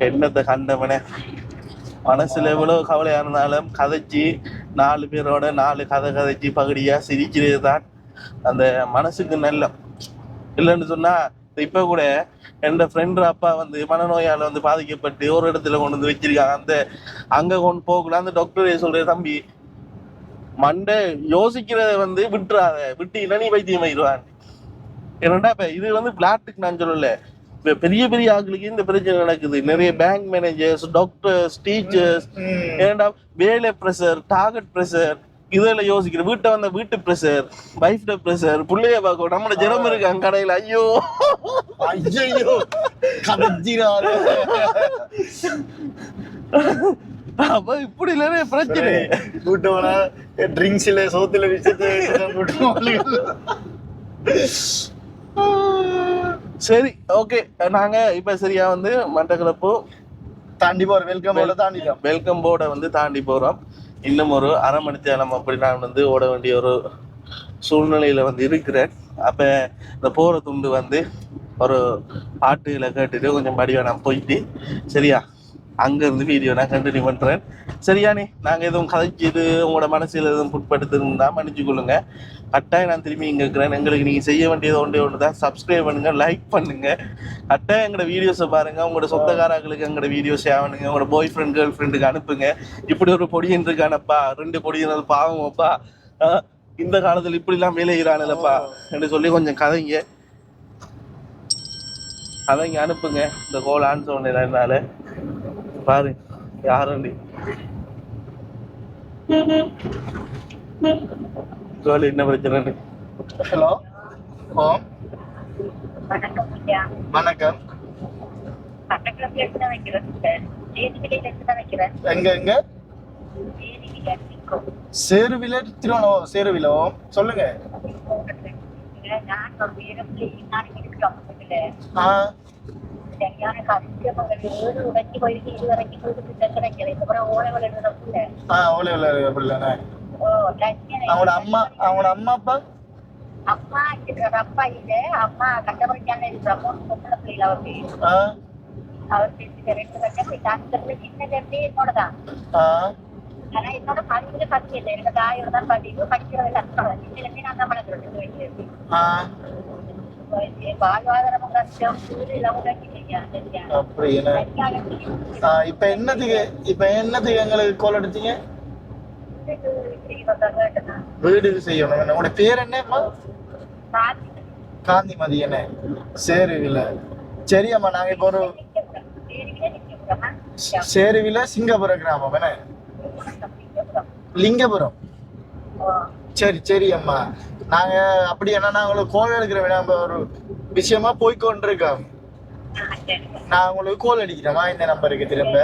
என்னத்தை கண்டவனே, மனசுல எவ்வளவு கவலையா இருந்தாலும் கதைச்சு 4 பேரோட 4 கதை கதைச்சு பகுதியா சிரிக்கிறது தான் அந்த மனசுக்கு நல்ல. இல்லைன்னு சொன்னா இப்ப கூட என் ஃப்ரெண்ட் அப்பா வந்து மனநோயால வந்து பாதிக்கப்பட்டு ஒரு இடத்துல கொண்டு வந்து வச்சிருக்காங்க. அங்க கொண்டு போகல, அந்த டாக்டரே சொல்ற தம்பி மண்டை யோசிக்கிறத வந்து விட்டுறாத, விட்டு நீ வைத்தியம் ஆயிடுவான். ஏன்னா இப்ப இது வந்து பிளாட்டுக்கு நான் சொல்லல, இப்ப பெரிய பெரிய ஆட்களுக்கு இந்த பிரச்சனை நடக்குது. நிறைய பேங்க் மேனேஜர்ஸ், டாக்டர்ஸ், டீச்சர்ஸ், ஏன்டா வேலை ப்ரெஷர், டார்கெட் ப்ரெஷர், இதெல்லாம் யோசிக்கிற வீட்டை வந்த வீட்டு ப்ரெஷர், வைஃப்ட ப்ரெஷர், பிள்ளைய பார்க்க நம்மளோட ஜனம் இருக்காங்க கடையில். ஐயோ ஐயோ கடைஞ்சிராரு. அப்ப இப்படி நிறைய பிரச்சனை. கூட்டவனா ட்ரிங்க்ஸ்ல சோத்துல வச்சுட்டு சரி ஓகே, நாங்க இப்ப சரியா வந்து மட்டக்களப்பு தாண்டி போறோம். வெல்கம் போர்டை வந்து தாண்டி போறோம். இன்னும் ஒரு அரை மணி நேரம் அப்படி நான் வந்து ஓட வேண்டிய ஒரு சூழ்நிலையில வந்து இருக்கிறேன். அப்ப இந்த போற துண்டு வந்து ஒரு பாட்டுகளை கேட்டுட்டு கொஞ்சம் படிவா நான் போயிட்டு சரியா அங்க இருந்து வீடியோ நான் கண்டினியூ பண்றேன். சரியானே, நாங்க எதுவும் கதைச்சிட்டு உங்களோட மனசுல எதுவும் புட்படுத்திருந்தா மன்னிச்சு கொள்ளுங்க. கட்டாயம் நான் திரும்பி இங்க இருக்கிறேன். எங்களுக்கு நீங்க செய்ய வேண்டியது ஒன்று தான், சப்ஸ்கிரைப் பண்ணுங்க, லைக் பண்ணுங்க. கட்டாயம் எங்களோட வீடியோஸை பாருங்க, உங்களோட சொந்தக்காரர்களுக்கு எங்களோட வீடியோஸ் ஷேர் பண்ணுங்க, உங்களோட பாய் ஃப்ரெண்ட் கேர்ள் ஃப்ரெண்டுக்கு அனுப்புங்க. இப்படி ஒரு பொடியன் இருக்கானப்பா, 2 பொடியினது பாவமப்பா, இந்த காலத்துல இப்படி எல்லாம் விளையிறானப்பா என்று சொல்லி கொஞ்சம் கதைங்க அனுப்புங்க. இந்த கோல் ஆன்சர் ஒன்றுனால பாரு யாருண்டி கோல் என்ன பிரச்சனை. ஹலோ, வணக்கம். எங்க சேருவில திருவண்ணாமலை சேருவிலோ சொல்லுங்க. அவங்களோட அம்மா அப்பா அம்மா அப்பா இல்ல, அம்மா கட்டபடிக்கான பொம்பளை பிள்ளைல அவர் பேசிட்டு 2 வருஷம் போய் டாக்டர்ல சின்னதே என்னோடதான். ஆனா என்னோட பதிவுல பத்தி இல்லை, எனக்கு தாயோட தான் பதிவு, படிக்கிறது கஷ்டம். சின்னதுமே நான் தான் மனதில் வைக்கிறது. வாழ்வாதாரம் கஷ்டம், வீடு எல்லாம் இப்ப என்னத்துக்கு எங்களுக்கு கோல் எடுத்தீங்க? வீடுக்கு செய்யணும். உங்களோட பேர் என்ன? காந்திமதி. என்ன சேருவில? சரியம்மா, நாங்க இப்போ ஒரு சேருவில சிங்கபுர கிராமம் என்ன லிங்கபுரம். சரி அம்மா, நாங்க அப்படி என்ன உங்களுக்கு கோல் எடுக்கிற நம்ம ஒரு விஷயமா போய்கொண்டிருக்கோம். நான் உங்களுக்கு கோல் அடிக்கிறேமா இந்த நம்பருக்கு திரும்ப.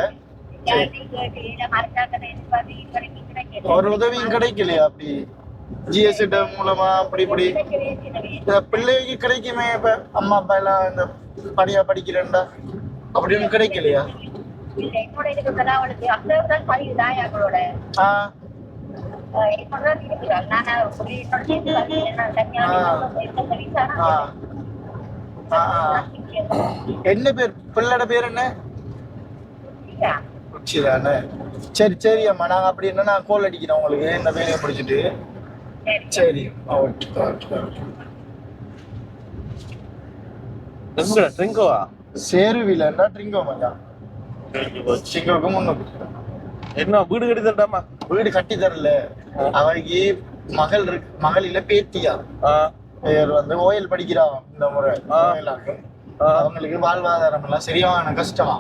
ஒரு உதவியும் கிடைக்கலையா அப்படி ஜிஎஸ்டி மூலமா? அப்படி பிள்ளைக்கு கிடைக்குமே. இப்ப அம்மா அப்பா எல்லாம் இந்த படியா படிக்கிறேன்டா அப்படின்னு கிடைக்கலையா? என்ன பேர் பிள்ளையோட பேர் என்ன? சரி அம்மா, நாங்க அப்படி என்ன நான் கோல் அடிக்கிறேன் உங்களுக்கு இந்த வேலையை பிடிச்சிட்டு. சரி, ஓகே. எங்கடா ட்ரிங்கோவா? சேருவிலன்னா ட்ரிங்கோ மச்சான். ட்ரிங்கோக்கு முன்னுக்கு என்ன வீடு கட்டி தரட்டாமா? வீடு கட்டி தரல. அவருக்கு மகள் இருக்கு, மகள் இல்ல பேத்தியா. பேர் வந்து ஓயல் படிக்கிறா இந்த முறை. அவங்களுக்கு வாழ்வாதாரம் எல்லாம் சரியான கஷ்டமா.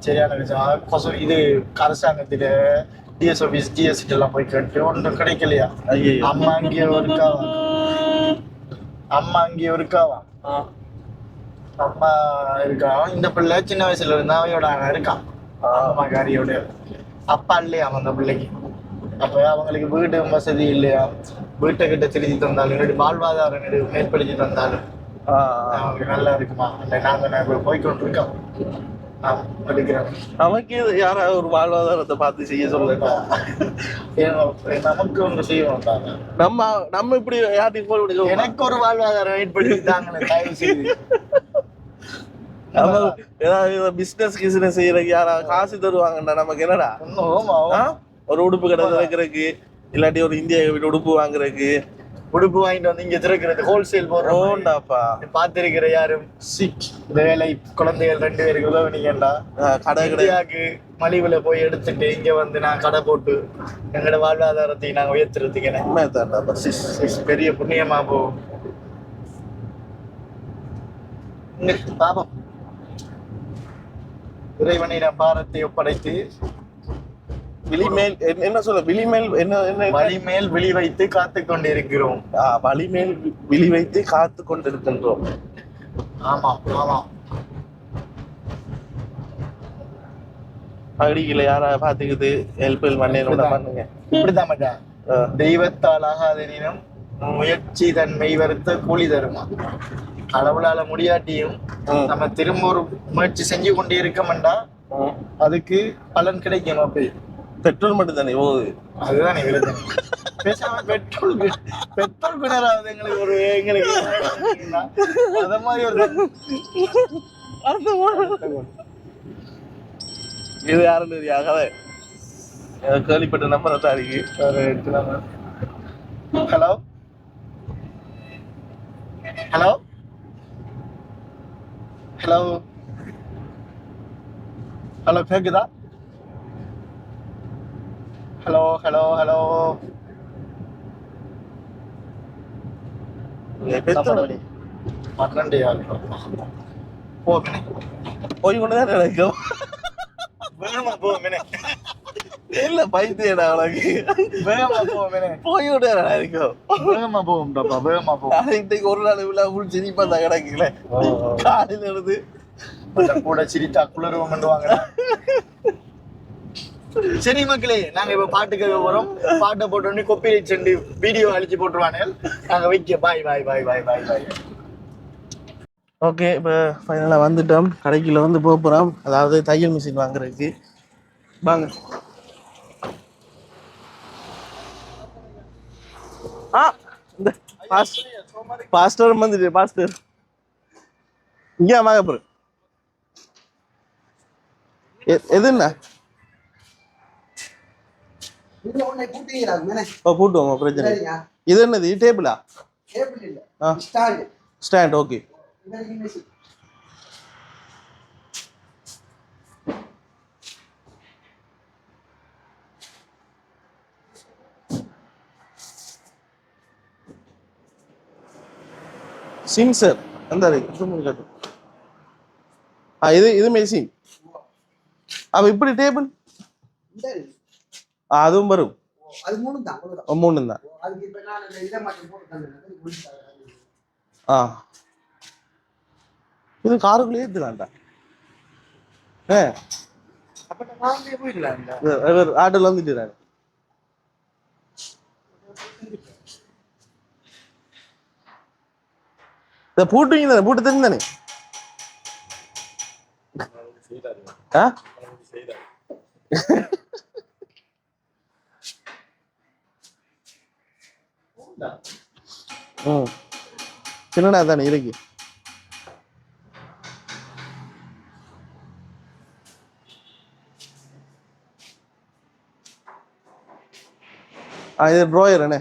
சரியான கஷ்டம். இது அரசாங்கத்தில டிஎஸ் ஆபீஸ் டிஎஸ்சி எல்லாம் போய் கேட்டு ஒன்றும் கிடைக்கலையா. அம்மா அங்கேயே இருக்காவா, அம்மா அங்கேயே இருக்காவா, அம்மா இருக்கா. இந்த பிள்ளை சின்ன வயசுல இருந்தா அவையோட இருக்கான், அம்மா காரியோட. அப்பா இல்லையா அந்த பிள்ளைக்கு. அப்ப அவங்களுக்கு வீடு வசதி இல்லையா, வீட்டை கிட்ட திருத்தி தந்தாலும் வாழ்வாதாரம் மேற்படுத்தி தந்தாலும் அவங்களுக்கு நல்லா இருக்குமா. நாங்க போய்கொண்டு இருக்கோம். நமக்கு யாராவது ஒரு வாழ்வாதாரத்தை பார்த்து செய்ய சொல்லுங்க. நமக்கு ஒன்று செய்யணும். நம்ம இப்படி யார்ட்டையும் போய் விடுங்க. எனக்கு ஒரு வாழ்வாதாரம் ஏற்படுத்தி தாங்களே தயவு செய்து. ஏதாவது பிசினஸ் செய்யறதுக்கு யாராவது காசு தருவாங்கடா. நமக்கு என்னடா ஒரு உடுப்பு கடை திறக்கிறதுக்கு, இல்லாட்டி ஒரு இந்திய உடுப்பு வாங்குறதுக்கு, உடுப்பு வாங்கிட்டு வந்து இங்க திறக்கிறது ஹோல்சேல் போறோம்டாப்பா. பாத்திருக்கிற யாரும் வேலை குழந்தைகள் 2 பேருக்கு உதவினீங்கடா. கடை கடையாக்கு மலிவுல போய் எடுத்துட்டு இங்க வந்து நான் கடை போட்டு எங்களோட வாழ்வாதாரத்தை நாங்க உயர்த்துறதுக்கு பெரிய புண்ணியமா போகும். பாபம் இறைவனிடம் பாரத்தை ஒப்படைத்து விழிமேல் என்ன சொல்ல, விழிமேல் என்ன வழிமேல் விழி வைத்து காத்து கொண்டிருக்கிறோம். வழிமேல் விழி வைத்து காத்து கொண்டிருக்கின்றோம். ஆமா ஆமா. அடிக்கல யாரா பாத்துக்குது ஹெல்ப் பண்ணுங்க. இப்படிதான் மச்சான். தெய்வத்தால் ஆகாதெனினும் முயற்சி தன் மெய் வருத்த கூலி தருமா. கடவுளால முடியாட்டியும் நம்ம திரும்ப ஒரு முயற்சி செஞ்சு கொண்டே இருக்கமெண்டா அதுக்கு பலன் கிடைக்கும். அப்படி பெட்ரோல் மட்டும் தானே போகுது. அதுதான் பேசாம பெட்ரோல் கிணறாவது எங்களுக்கு ஒரு அத மாதிரி ஒரு இது யாருன்னு கதை கேள்விப்பட்ட நம்பர் தான் இருக்கு. ஹலோ ஹலோ ஹலோ ஹலோ கேக்குதா? ஹலோ ஹலோ ஹலோ போய் கொண்டுதான் நினைக்கும். இல்ல பைத்தியடா உனக்கு. போய் கொண்டு நினைக்கும். ஒரு நாள் விழா ஃபுல் சிரிப்பா தான் கிடக்குல. காலையில இருந்து கூட சிரித்தா குளிர்வம் பண்ணுவாங்க. சரி மக்களே, நாங்க இப்ப பாட்டு கேட்க போறோம். பாட்டை போட்டோடனே காப்பிரைட் சென்று வீடியோ அழிச்சு போட்டுருவாங்க. நாங்க வைக்க பாய் பாய் பாய் பாய் பாய் பாய். ஓகே, இப்போ ஃபைனலாக வந்துட்டோம். கடைக்குள்ள வந்து போக போகிறோம். அதாவது தையல் மிஷின் வாங்குறதுக்கு. வாங்க. இந்த பாஸ்டர் வந்துட்டு பாஸ்டர் இங்கே வாங்க போற எதுண்ணா போட்டுவோம் பிரச்சனை. இது என்னது டேபிளா? ஸ்டாண்ட். ஓகே. சின்சர் அந்த இது மெஷின். அப்ப இப்படி டேபிள் அதுவும் வரும். மூணு தான். இது காருக்குள்ளே ஏத்துலாம்டா. ஆட்டோல வந்துட்டு பூட்டுவீங்க தானே? பூட்டு தெரிஞ்சு தானே? சின்னடா தானே இருக்கு. இது ட்ராயர் என்ன?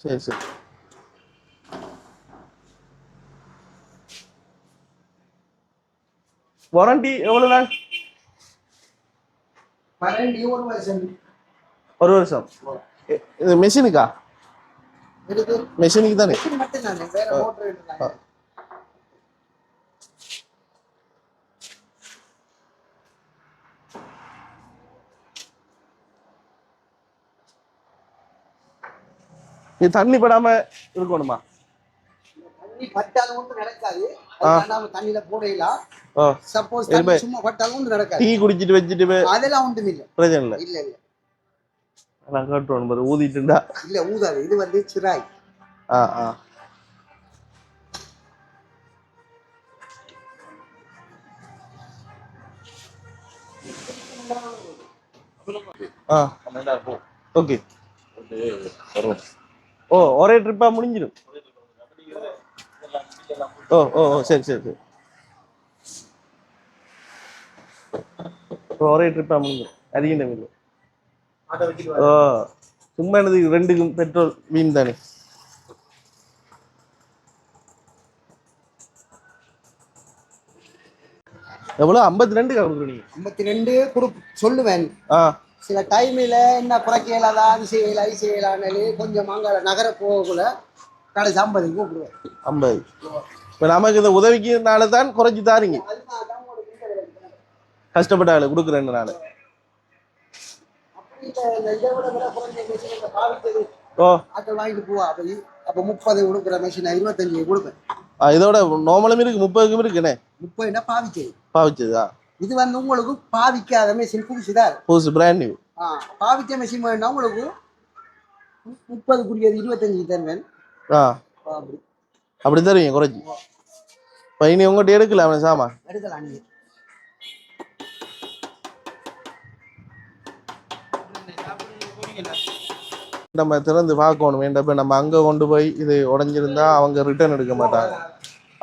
சரி சரி. வாரண்டி எவ்வளவு நாள்? வாரண்டி 1 வருஷம். 1 வருஷம். இது மெஷினுக்கா? மெஷினுக்கு தானே? மெஷின் மட்டும் தானே, வேற மோட்டர் இல்ல. இது தண்ணி படாம இருக்கணுமா? தண்ணி பட்டாலும் ஒன்றும் நடக்காது. அதனால தண்ணியில போடலாம். சப்போஸ் தண்ணி சும்மா பட்டாலும் ஒன்றும் நடக்காது. டீ குடிச்சிட்டு வச்சிட்டு அதெல்லாம் ஒன்றும் இல்ல. பிரச்சனை இல்ல. இல்ல இல்ல. நான் காட்டுறேன் பாரு, ஊதிட்டுண்டா. இல்ல ஊதாது. இது வந்து சிராய். ஓகே. ஓ, ஒரே ட்ரிப்பா முடிஞ்சிடும். ஓ ஓ ஓ சரி சரி சரி. ஒரே ட்ரிப்பா முடிஞ்சிடும். அதிகம் இல்லை. ஓ, சும்மா என்னது ரெண்டுக்கும் பெட்ரோல் வீண் தானே. எவ்வளோ? 52 கொடுக்குறீங்க? 52 சொல்லுவேன். சில டைமில் என்ன குறைக்கலாதா, அது செய்யலான்னு கொஞ்சம் அங்கே நகர போகக்குள்ள கடைசி 50 கூப்பிடுவேன். 50. இப்போ நமக்கு இந்த உதவிக்குனால தான் குறைச்சி தாரீங்க. கஷ்டப்பட்ட ஆளு கொடுக்குறேன் நான். ஓ, ஆக்கள் வாங்கிட்டு போவா. அப்போ 30 கொடுக்குற மெஷின் 25 கொடுப்பேன். இதோட நார்மலும் இருக்கு, 30க்கும் இருக்குண்ணே. 30 பாவிச்சது. பாவிச்சதா? இது வந்து உங்களுக்கு பாவிக்காத மெஷின், புதுசுதான். புதுசு, பிராண்ட் நியூ. பாவிச்ச மெஷின் வேணும்னா உங்களுக்கு 30 25 தருவேன். அப்படி தருவீங்க குறைச்சி. இப்போ இனி உங்கள்கிட்ட எடுக்கலாம் சாமா? எடுக்கலாம். நீங்க நம்ம திறந்து பார்க்கணும் வேண்டாம். இப்போ நம்ம அங்கே கொண்டு போய் இது உடஞ்சிருந்தா அவங்க ரிட்டர்ன் எடுக்க மாட்டாங்க.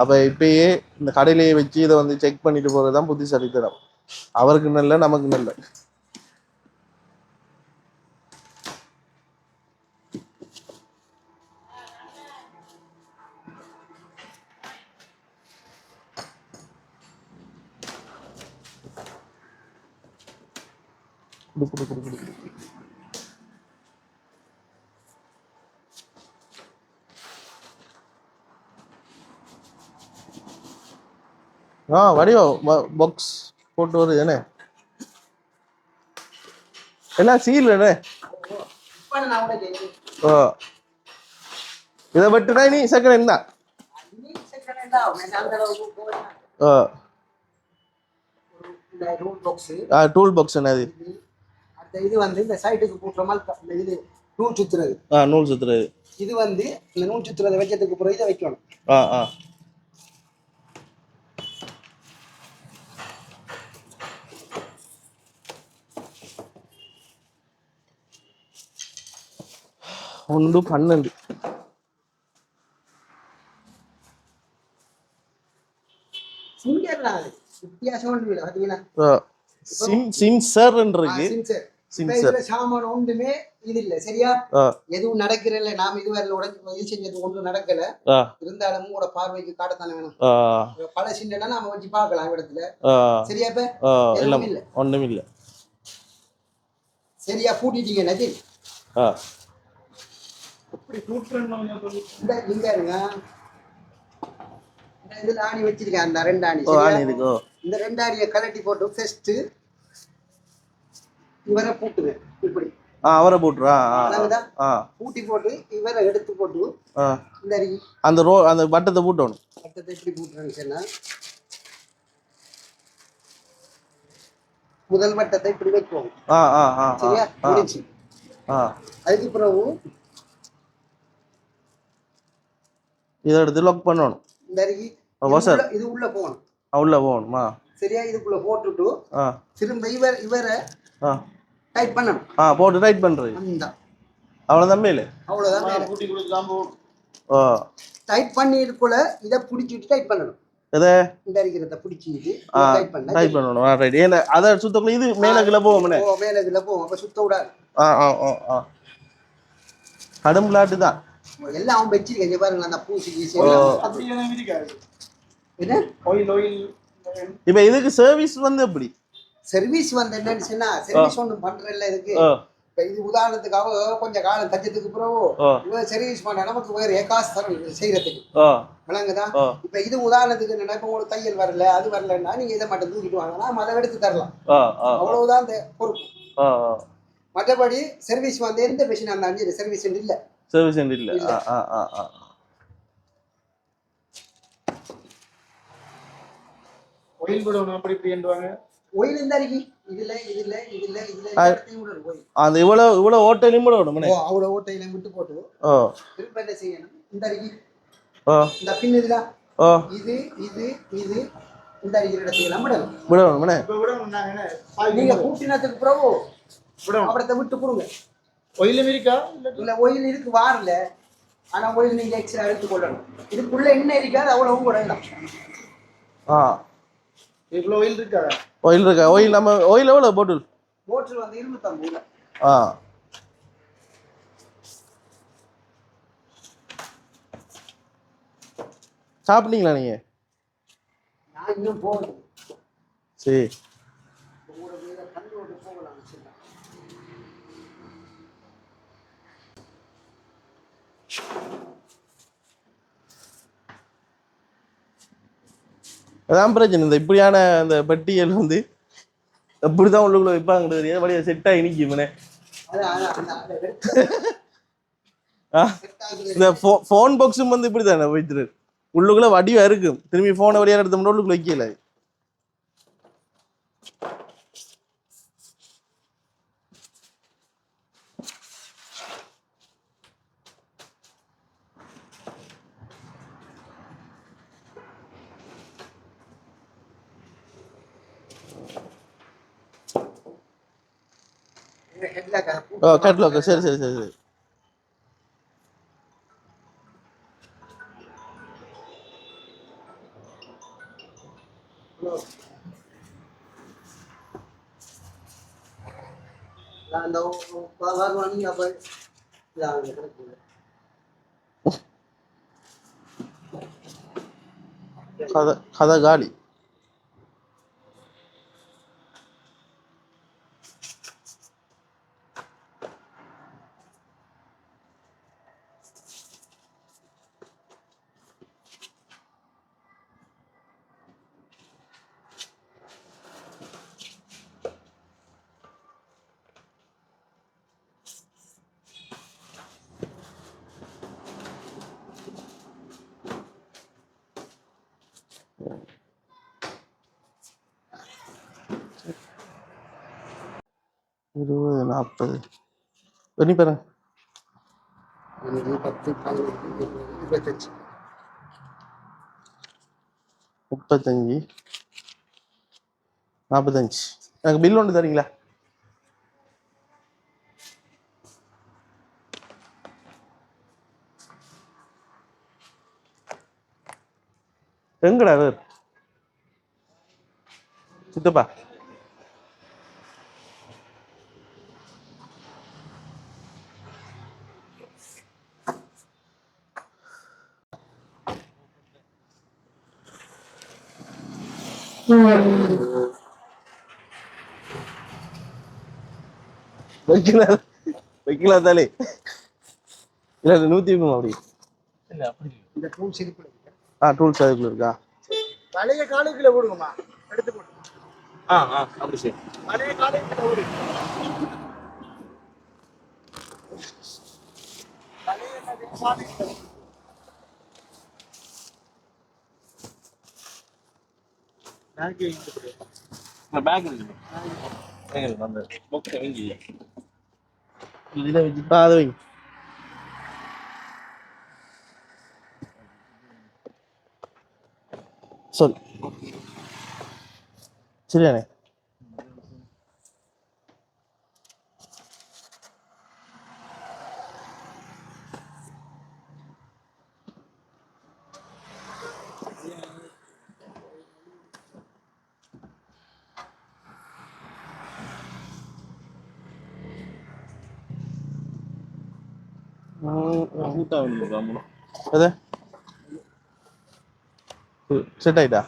அப்போ இப்பயே இந்த கடையிலேயே வச்சு இதை வந்து செக் பண்ணிட்டு போகிறது தான் புத்திசாலித்தனம். அவருக்கு நல்ல, நமக்கு நல்ல. வடிவோ பாக்ஸ் போட்டு வருது என்ன எல்லாம் சீல் என்ன? ஓ, இதை விட்டுனா நீ செகண்ட் என்ன? டூல் பாக்ஸ் என்னது? இது வந்து இந்த சைடுக்கு போடுற மாதிரி இது நூல் சுத்துறது. நூல் சுத்துறது. இது வந்து இந்த நூல் சுத்துறதை வைக்கிறதுக்கு அப்புறம் இதை வைக்கணும். ஒன்று 12 சாமான ஒன்றுமே இது இல்ல. சரியா? எதுவும் நடக்கிறல்ல. நாம இதுவரை உடஞ்சு செஞ்சது ஒன்றும் நடக்கல. இருந்தாலும் உங்களோட பார்வைக்கு காட்டத்தானே வேணும். பல சின்ன நாம வச்சு பார்க்கலாம் இடத்துல. சரியா? இப்ப இல்ல ஒண்ணும் இல்ல. சரியா? பூட்டிட்டீங்க நதி. இதுல ஆணி வச்சிருக்கேன். அந்த 2 ஆணி. இந்த 2 ஆணியை கலட்டி போட்டு ஃபர்ஸ்ட் இவரை பூட்டுவேன். இப்படி அவரை போட்டுறா. பூட்டி போட்டு இவரை எடுத்து போட்டு இந்த அந்த வட்டத்தை பூட்டணும். வட்டத்தை எப்படி பூட்டுறேன்னு சொன்னா, முதல் வட்டத்தை இப்படி வைக்குவோம். சரியா? முடிச்சு அதுக்கு பிறகு இதை எடுத்து லாக் பண்ணணும். இது உள்ள போகணும். உள்ள போகணுமா? சரியா? இதுக்குள்ள போட்டுட்டு திரும்ப இவரை டைட் பண்ணணும். போட்டு டைட் பண்றது. அவ்வளவுதான் மேல. அவ்வளவுதான். டைட் பண்ணிட்டுக்குள்ள இதை பிடிச்சிட்டு டைட் பண்ணணும். எதை? இந்த இருக்கிறத பிடிச்சிட்டு டைட் பண்ணணும். ரைட். ஏன்னா அதை சுத்தக்குள்ள இது மேலக்குள்ள போவோம். மேலக்குள்ள போவோம். அப்ப சுத்த விடாது. கடும்புலாட்டு தான் எல்லாம் அவன் வச்சிருக்கேன். பாருங்க அந்த பூசி என்ன ஆயில் இப்ப இதுக்கு சர்வீஸ் வந்து எப்படி சர்வீஸ் வந்து என்னன்னு சொன்னா சர்வீஸ் ஒன்றும் பண்றதில்ல இதுக்கு. இப்ப இது உதாரணத்துக்காக கொஞ்சம் காலம் தச்சதுக்கு பிறகு இவன் சர்வீஸ் பண்ண நமக்கு வேற காசு தரணும் செய்யறதுக்கு. விளங்குதா? இப்ப இது உதாரணத்துக்கு என்னன்னா இப்ப உங்களுக்கு தையல் வரல அது வரலன்னா நீங்க இதை மட்டும் தூக்கிட்டு வாங்கினா அதை எடுத்து தரலாம். அவ்வளவுதான் இந்த பொறுப்பு. மற்றபடி சர்வீஸ் வந்து எந்த மிஷினா இருந்தாலும் சர்வீஸ் இல்ல. சர்வீஸ் இல்ல. ஒயில் கூட அப்படி இப்படின்றாங்க. ஒயில் இந்த அருகி இதுல அந்த இவ்வளவு ஓட்டையிலும் கூட விடணும். அவ்வளவு ஓட்டையிலும் விட்டு போட்டு திரும்ப என்ன செய்யணும், இந்த அருகி இந்த பின் இதுல இது இது இது இந்த அருகி இடத்தையெல்லாம் விடணும். நீங்க கூட்டினதுக்கு பிறகு அப்புறத்தை விட்டு கொடுங்க. ஒயிலும் இருக்கா? இல்ல ஒயில் இருக்கு வாரல. ஆனா ஒயில் நீங்க எக்ஸ்ட்ரா எடுத்துக்கொள்ளணும். இதுக்குள்ள என்ன இருக்காது அவ்வளவும் விடலாம். இவ்வளவு ஒயில் இருக்கா? ஒயில் இருக்கா? ஒயில் நம்ம ஒயில் எவ்வளவு போட்டில் வந்து 250. சாப்பிட்டீங்களா நீங்க? நான் இன்னும் போகல. சரி. அதான் பிரச்சனை. இந்த இப்படியான அந்த பட்டியல் வந்து எப்படிதான் உள்ளுக்குள்ள வைப்பாங்க தெரியாது. வழியா செட் ஆகி நிற்குமே. இந்த போன் பாக்ஸும் வந்து இப்படிதானே வைத்துரு உள்ளுக்குள்ள வடிவா இருக்கும். திரும்பி போனை வழியா எடுத்தோம்னா உள்ளுக்குள்ள வைக்கல. கேட்லாக். சரி சரி சரி சரி. கதை காலி. இருபது 40 பண்ணி பாருங்க. 10 15 25 35 45. எனக்கு பில் ஒன்று தரீங்களா? எங்கடா வேறு சித்தப்பா? வைக்கலாம் தாலே. இல்ல 100 அப்படி இல்ல. அப்படி இந்த டூல்ஸ் இருக்கு. டூல்ஸ் அதுக்குள்ள இருக்கா? பழைய காலுக்குள்ள போடுங்கம்மா, எடுத்து போடுங்க. அப்படி சரி. பழைய காலுக்குள்ள போடு. பழைய காலுக்குள்ள பேக் இருக்கு. பேக் இருக்கு. அந்த பாக்ஸ் வெங்கி இத வச்சு அதை வைங்க. சரி சரியானே. செட் ஆயிட்டா?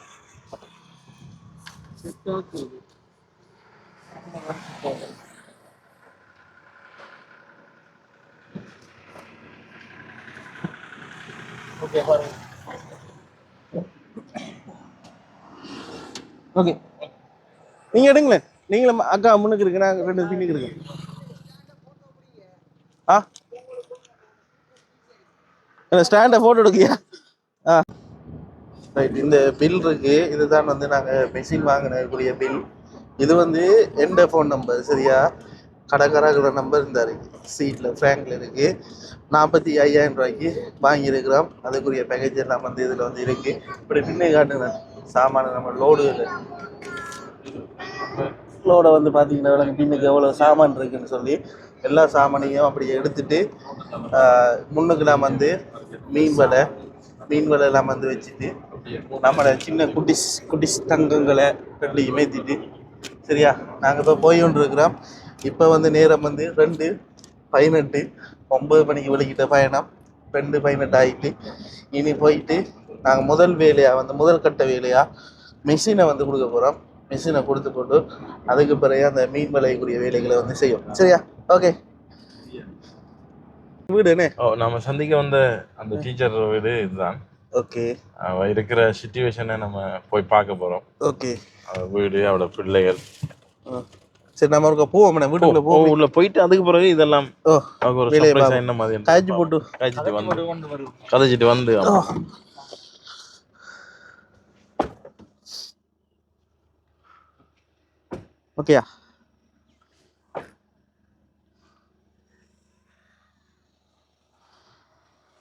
ஓகே பாருங்க. ஓகே நீங்க எடுங்களேன். நீங்களும் அக்கா முன்னுக்கு இருக்கு, நாங்க ரெண்டு பின்னுக்கு இருக்கு. ஆ ஸ்டாண்டை போட்டோ எடுக்கியா? ஆ ரைட். இந்த பில் இருக்கு, இதுதான் வந்து நாங்கள் மெஷின் வாங்கினதுக்குரிய பில். இது வந்து எந்த ஃபோன் நம்பர் சரியா, கடைக்காரர்கள நம்பர் இருந்தார் சீட்டில் ஃப்ரேங்கில் இருக்குது. 45,000 ரூபாய்க்கு வாங்கியிருக்கிறோம். அதுக்குரிய பேக்கேஜ் எல்லாம் வந்து இதில் வந்து இருக்குது. இப்படி பின்னே காட்டுங்க சாமான நம்ம லோடை வந்து பார்த்தீங்கன்னா பின்னுக்கு எவ்வளோ சாமான் இருக்குன்னு சொல்லி எல்லா சாமானையும் அப்படி எடுத்துட்டு முன்னுக்கு நாம் வந்து மீன் வலை எல்லாம் வந்து வச்சுட்டு நம்மளோட சின்ன குட்டிஸ் தங்கங்களை ரெண்டையும் ஏற்றிட்டு சரியா நாங்கள் இப்போ போய் கொண்டு இருக்கிறோம். இப்போ வந்து நேரம் வந்து 2:18, 9 மணிக்கு வெளிக்கிட்ட பயணம் 2:18 ஆகிட்டு. இனி போயிட்டு நாங்கள் முதல் கட்ட வேலையாக மெஷினை வந்து கொடுக்க போகிறோம். மெஷினை கொடுத்து போட்டு அதுக்கு பிறகு அந்த மீன் வலைக்குரிய வேலைகளை வந்து செய்யும். சரியா? ஓகே. வீடு என்ன நம்ம சந்திக்க வந்த அந்த டீச்சர் வீடு இதுதான். ஓகே. அவ இருக்கிற சிச்சுவேஷனை நம்ம போய் பார்க்க போறோம். ஓகே. வீடு, அவளோட பிள்ளைகள். சரி நம்ம ஒரு போவோம். வீட்டுக்குள்ள போவோம். உள்ள போயிட்டு அதுக்கு பிறகு இதெல்லாம் ஒரு சர்ப்ரைஸ் என்ன மாதிரி கதைச்சிட்டு வந்து ஓகேயா?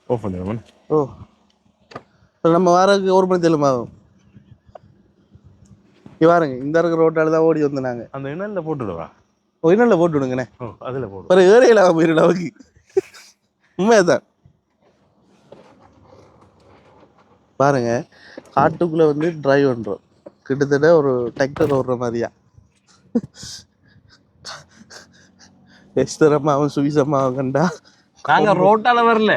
ஓ நம்ம வாரக்கு 1 மணி தெலுங்கு ஆகும். பாருங்க இந்த இருக்கிற ரோட்டால தான் ஓடி வந்து நாங்க அந்த இனல்ல போட்டுடுவா. இனல்ல போட்டு விடுங்கண்ணே. அதுல போடு. ஒரு ஏரியில போயிடும் நமக்கு. உண்மையாதான். பாருங்க காட்டுக்குள்ள வந்து டிரைவ் பண்றோம். கிட்டத்தட்ட ஒரு டிராக்டர் ஓடுற மாதிரியா. எஸ்தரமாவும் சுவிசமாவும் கண்டா நாங்க ரோட்டால வரல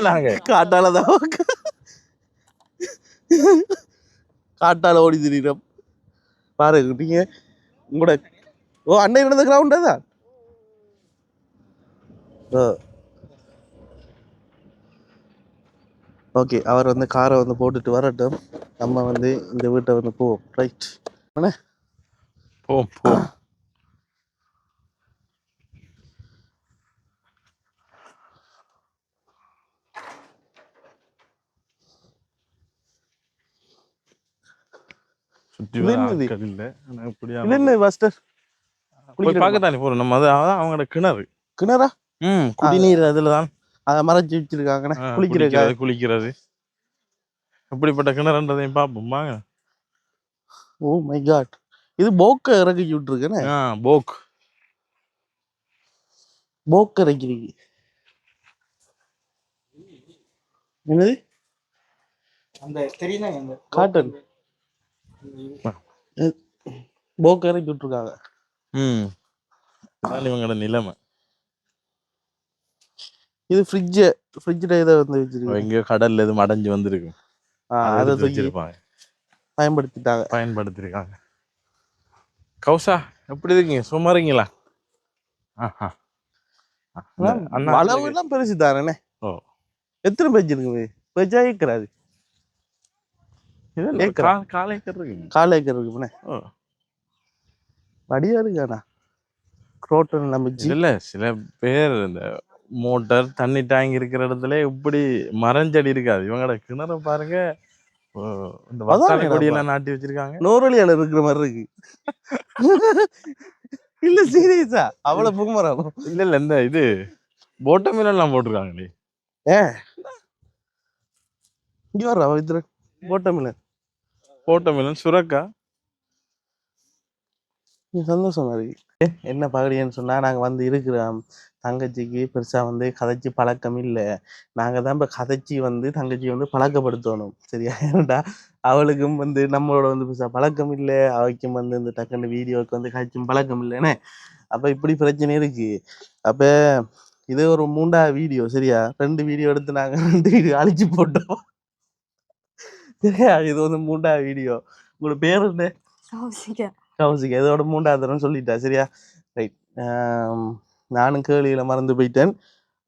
நாங்க காட்டாலதான் காட்டால ஓடி திரிகிறோம். பாருங்க நீங்க உங்களோட அன்னை நடந்த கிரவுண்டா தான். ஓகே அவர் வந்து காரை வந்து போட்டுட்டு வரட்டும். நம்ம வந்து இந்த வீட்டை வந்து போவோம். ரைட் போ அவங்களோட கிணறா குடிநீர் அதுலதான் அதை மறைச்சு வச்சிருக்காங்க. குளிக்கிறது எப்படிப்பட்ட கிணறுன்றதையும் பார்ப்போம் வாங்க. ஓ மை காட், இது போக்க இறக்கி விட்டுருக்கேன்னு. போக்க இறக்கிறீங்க என்னது? அந்த தெரியல காட்டன் போக்க இறக்கி விட்டுருக்காங்க. இவங்களோட நிலைமை. இது ஃப்ரிட்ஜ்ல இதை வந்து வச்சிருக்காங்க. எங்கேயோ கடல்ல எதுவும் அடைஞ்சு வந்திருக்கும். அதை வச்சிருப்பாங்க, பயன்படுத்திருக்காங்க. கௌசா எப்படி இருக்கீங்க? சும்மா இருக்கீங்களா? அளவுலாம் பெருசு தானே. எத்தனை பேஜ் இருக்கு? பேஜா ஏக்கராது? 4 ஏக்கர் இருக்கு. 4 ஏக்கர் இருக்குண்ணே. வடியா இருக்காண்ணா குரோட்டன் நம்பிச்சு. இல்ல சில பேர் இந்த மோட்டார் தண்ணி டேங்க் இருக்கிற இடத்துல இப்படி மரஞ்செடி இருக்காது. இவங்களோட கிணறு பாருங்க, இந்த வத்தாளி கொடியெல்லாம் நாட்டி வச்சிருக்காங்க. நோரலியால இருக்கிற மாதிரி இருக்கு. இல்ல சீரியஸா அவ்வளவு பூமரம். இல்ல இந்த இது போட்ட மீனெல்லாம் போட்டிருக்காங்களே. இங்க வர்ற போட்ட மீன் சுரக்கா. சந்தோஷமா இருக்கு. என்ன பகடின்னு சொன்னா நாங்க வந்து இருக்கிறோம். தங்கச்சிக்கு பெருசா வந்து கதைச்சி பழக்கம் இல்லை. நாங்க தான் இப்ப கதைச்சி வந்து தங்கச்சி வந்து பழக்கப்படுத்தணும். சரியா? ஏன்டா அவளுக்கும் வந்து நம்மளோட வந்து பெருசா பழக்கம் இல்லை. அவைக்கும் வந்து இந்த டக்குன்னு வீடியோவுக்கு வந்து கதைச்சும் பழக்கம் இல்லைன்னு. அப்ப இப்படி பிரச்சனை இருக்கு. அப்ப இது ஒரு 3வது வீடியோ. சரியா? 2 வீடியோ எடுத்து நாங்க 2 வீடியோ அழிச்சு போட்டோம். சரியா? இது வந்து 3வது வீடியோ. உங்களோட பேர் என்ன? கௌசிகா. கௌசிகா இதோட 3வது தரம் சொல்லிட்டா சரியா. ரைட். நானும் கேள்வியில மறந்து போயிட்டேன்.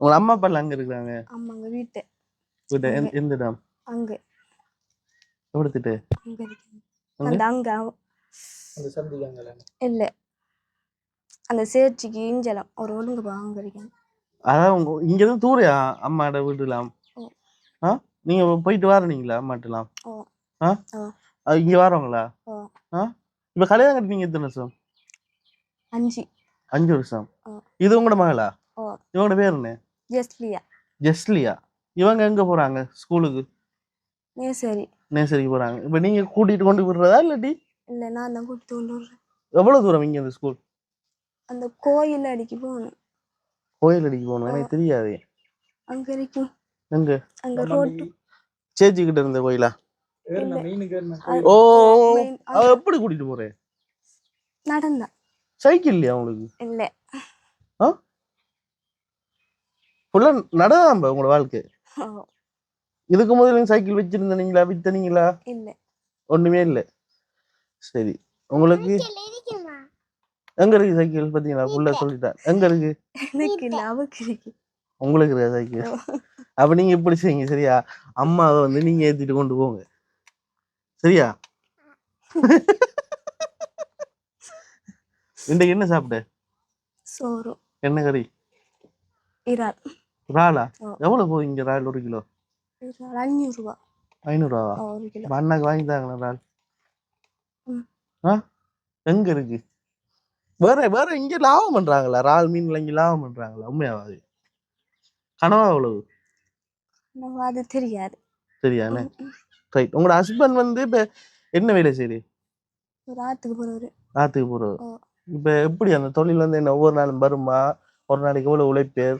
உங்க அம்மா அப்பா எல்லாம் அங்க இருக்கிறாங்க? ஆமாங்க வீட்டு எந்த இடம்? அங்க கொடுத்துட்டு அங்க இருக்கேன். அந்த அங்க அந்த சந்திக்காங்கல இல்ல அந்த சேர்ச்சிக்கு இஞ்சலம் ஒரு ஒழுங்கு போ அங்க இருக்கேன். அதான் இங்க இருந்து தூரையா அம்மாட வீட்டுலாம்? ஓ. நீங்க போயிட்டு வரீங்களா அம்மாட்டெல்லாம்? ஓ. இங்க வரவங்களா? ஓ. இப்ப கல்யாணம் கட்டினீங்க எத்தனை வருஷம்? 5. 5 வருஷம். இது உங்களோட மகளா? ஓ. இவங்களோட பேர் என்ன? ஜெஸ்லியா. ஜெஸ்லியா. இவங்க எங்க போறாங்க ஸ்கூலுக்கு? நேசரிக்கு போறாங்க. இப்ப நீங்க கூட்டிட்டு கொண்டு விடுறதா இல்லாட்டி? இல்ல நான் தான் கூட்டிட்டு கொண்டு வர்றேன். எவ்வளவு தூரம் இங்க இந்த ஸ்கூல்? அந்த கோயில் அடிக்கு போகணும். கோயில் அடிக்கு போகணும்? எனக்கு தெரியாது. அங்க இருக்கும். எங்க? அங்க ரோட்டு சேச்சி கிட்ட இருந்த கோயிலா? ஓ எப்படி கூட்டிட்டு போறேன்? நடந்தா. சைக்கிள் இல்லையா உங்களுக்கு? இல்ல. ஃபுல்லா நடந்தாம்ப உங்களோட வாழ்க்கை? இதுக்கு முதல்ல நீங்க சைக்கிள் வச்சிருந்தீங்களா வித்தனீங்களா? இல்ல. ஒண்ணுமே இல்ல. சரி உங்களுக்கு எங்க இருக்கு சைக்கிள்? பாத்தீங்களா ஃபுல்லா சொல்லிட்டேன். எங்க இருக்கு? எனக்கு இல்ல அவருக்கு இருக்கு. உங்களுக்கு இருக்கா சைக்கிள்? அப்ப நீங்க இப்படி செய்யுங்க சரியா. அம்மாவை வந்து நீங்க ஏத்திட்டு கொண்டு போங்க சரியா. இன்றைக்கு என்ன சாப்பிட்ட? சோறு. என்ன கறி? இறால். இறாலா? எவ்வளவு போகுது இங்க இறால் 1 கிலோ? 500 ரூபா. 500 ரூபாவா? 1 கிலோ. அண்ணாக்கு வாங்கி தாங்களா இறால்? எங்க இருக்கு? வேற இங்க லாபம் பண்றாங்களா? இறால் மீன்ல இங்க லாபம் பண்றாங்களா? உண்மையாவது கனவா எவ்வளவு? அது தெரியாது. தெரியாதுண்ணே. ரைட். உங்களோட ஹஸ்பண்ட் வந்து இப்ப என்ன வேலை செய்யுது? ராத்துக்கு போறவரு. ராத்துக்கு போறவர். இப்ப எப்படி அந்த தொழில் வந்து என்ன ஒவ்வொரு நாளும் வருமா? ஒரு நாளைக்கு எவ்வளவு உழைப்பேர்?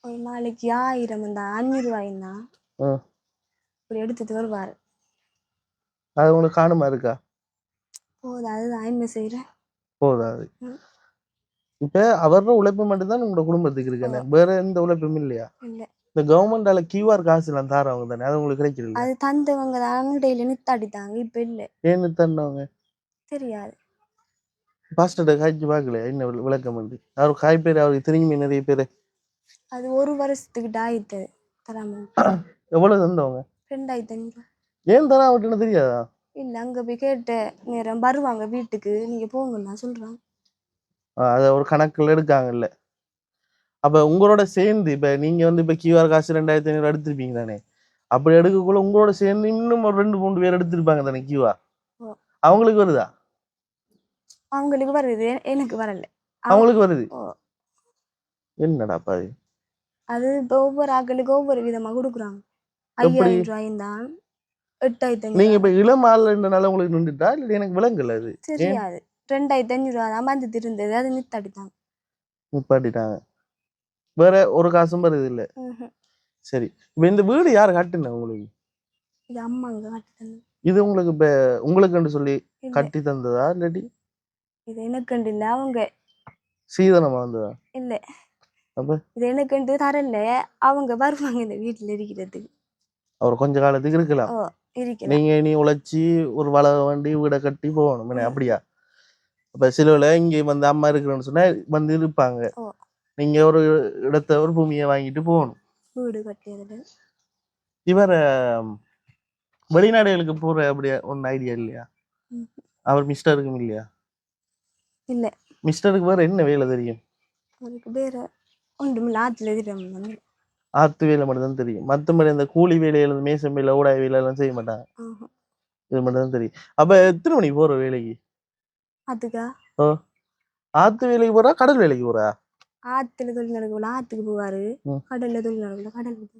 ஒரு நாளைக்கு 1000 இந்த 500 ரூபாய்னா இப்படி எடுத்துட்டு வருவாரு. அது உங்களுக்கு காணுமா இருக்கா? போதாது என்ன செய்யறேன். போதாது. இப்ப அவரோட உழைப்பு மட்டும்தான் உங்களோட குடும்பத்துக்கு இருக்கு. வேற எந்த உழைப்பும் இல்லையா? இல்ல. இந்த கவர்மெண்டால QR காசு எல்லாம் தாரவங்க தானே, அது உங்களுக்கு கிடைக்கல? அது தந்தவங்க தான் இடையில நித்தாடிட்டாங்க. இப்ப இல்ல. ஏன் நித்தாடினவங்க? தெரியாது. பாஸ்டர்ட்ட காய்ச்சி பார்க்கல என்ன விளக்கம் வந்து? அவர் காய் பேர் அவருக்கு தெரியுமே நிறைய பேரு. அது 1 வருஷத்துக்கிட்ட ஆயிட்டு தராம. எவ்வளவு தந்தவங்க? 2500. ஏன் தராமட்டுன்னு தெரியாதா? இல்ல அங்க போய் கேட்ட நேரம் வருவாங்க வீட்டுக்கு, நீங்க போங்கன்னு சொல்றாங்க. அத ஒரு கணக்குல எடுக்காங்கல்ல. அப்ப உங்களோட சேர்ந்து இப்ப நீங்க வந்து இப்ப QR காசு 2500 எடுத்திருப்பீங்க தானே, அப்படி எடுக்கக்குள்ள உங்களோட சேர்ந்து இன்னும் ஒரு 2-3 பேர் எடுத்திருப்பாங்க தானே QR. அவங்களுக்கு வருதா? அவங்களுக்கு வருது, எனக்கு வரல. அவங்களுக்கு வருது. என்னடா பாரு. அது ஒவ்வொரு ஆக்களுக்கு ஒவ்வொரு விதமா கொடுக்குறாங்க. 5000 ரூபாயும் தான் 8500. நீங்க இப்ப இளம் ஆளுன்றனால உங்களுக்கு நின்றுட்டா இல்ல? எனக்கு விளங்கல அது. தெரியாது. 2500 ரூபா தான் வந்துட்டு இருந்தது, அது நித்தாடிட்டாங்க. நிப்பாட்டிட்டாங்க. வேற ஒரு காசும் வருது இல்ல? சரி. இப்ப இந்த வீடு யாரு கட்டுன உங்களுக்கு? இது அம்மாங்க கட்டி தந்தது. இது உங்களுக்கு இப்ப உங்களுக்குன்னு சொல்லி கட்டி தந்ததா இல்லாட்டி? இது எனக்குண்டு இல்ல, அவங்க சீதனமா வந்ததா? இல்ல. அப்ப இது எனக்குண்டு தரல, அவங்க வருவாங்க இந்த வீட்டுல இருக்கிறதுக்கு. அவர் கொஞ்ச காலத்துக்கு இருக்கலாம். நீ உழைச்சி ஒரு வளர வேண்டி வீடை கட்டி போகணும் அப்படியா? அப்ப சிலவுல இங்க வந்து அம்மா இருக்கிறேன்னு சொன்னா வந்து இருப்பாங்க. நீங்க ஒரு இடத்த ஒரு பூமியை வாங்கிட்டு போகணும் வீடு கட்டியது. இவர வெளிநாடுகளுக்கு போற அப்படியா ஒன்னு ஐடியா இல்லையா? அவர் மிஸ்டருக்கும் இல்லையா? இல்ல. மிஸ்டருக்கு வேற என்ன வேலை தெரியும்? அவருக்கு வேற ஒன்றுமில்ல, ஆத்து வேலை மட்டும் தான் தெரியும். மத்தபடி அந்த கூலி வேலையில மேசம் வேலை ஊடாய் வேலை எல்லாம் செய்ய மாட்டாங்க. இது மட்டும் தான் தெரியும். அப்ப எத்தனை மணிக்கு போற வேலைக்கு? அதுக்கா ஆத்து வேலைக்கு போறா கடல் வேலைக்கு போறா? ஆத்துல தொழில் நடக்கல ஆத்துக்கு போவாரு, கடல்ல தொழில் நடக்கல கடலுக்கு.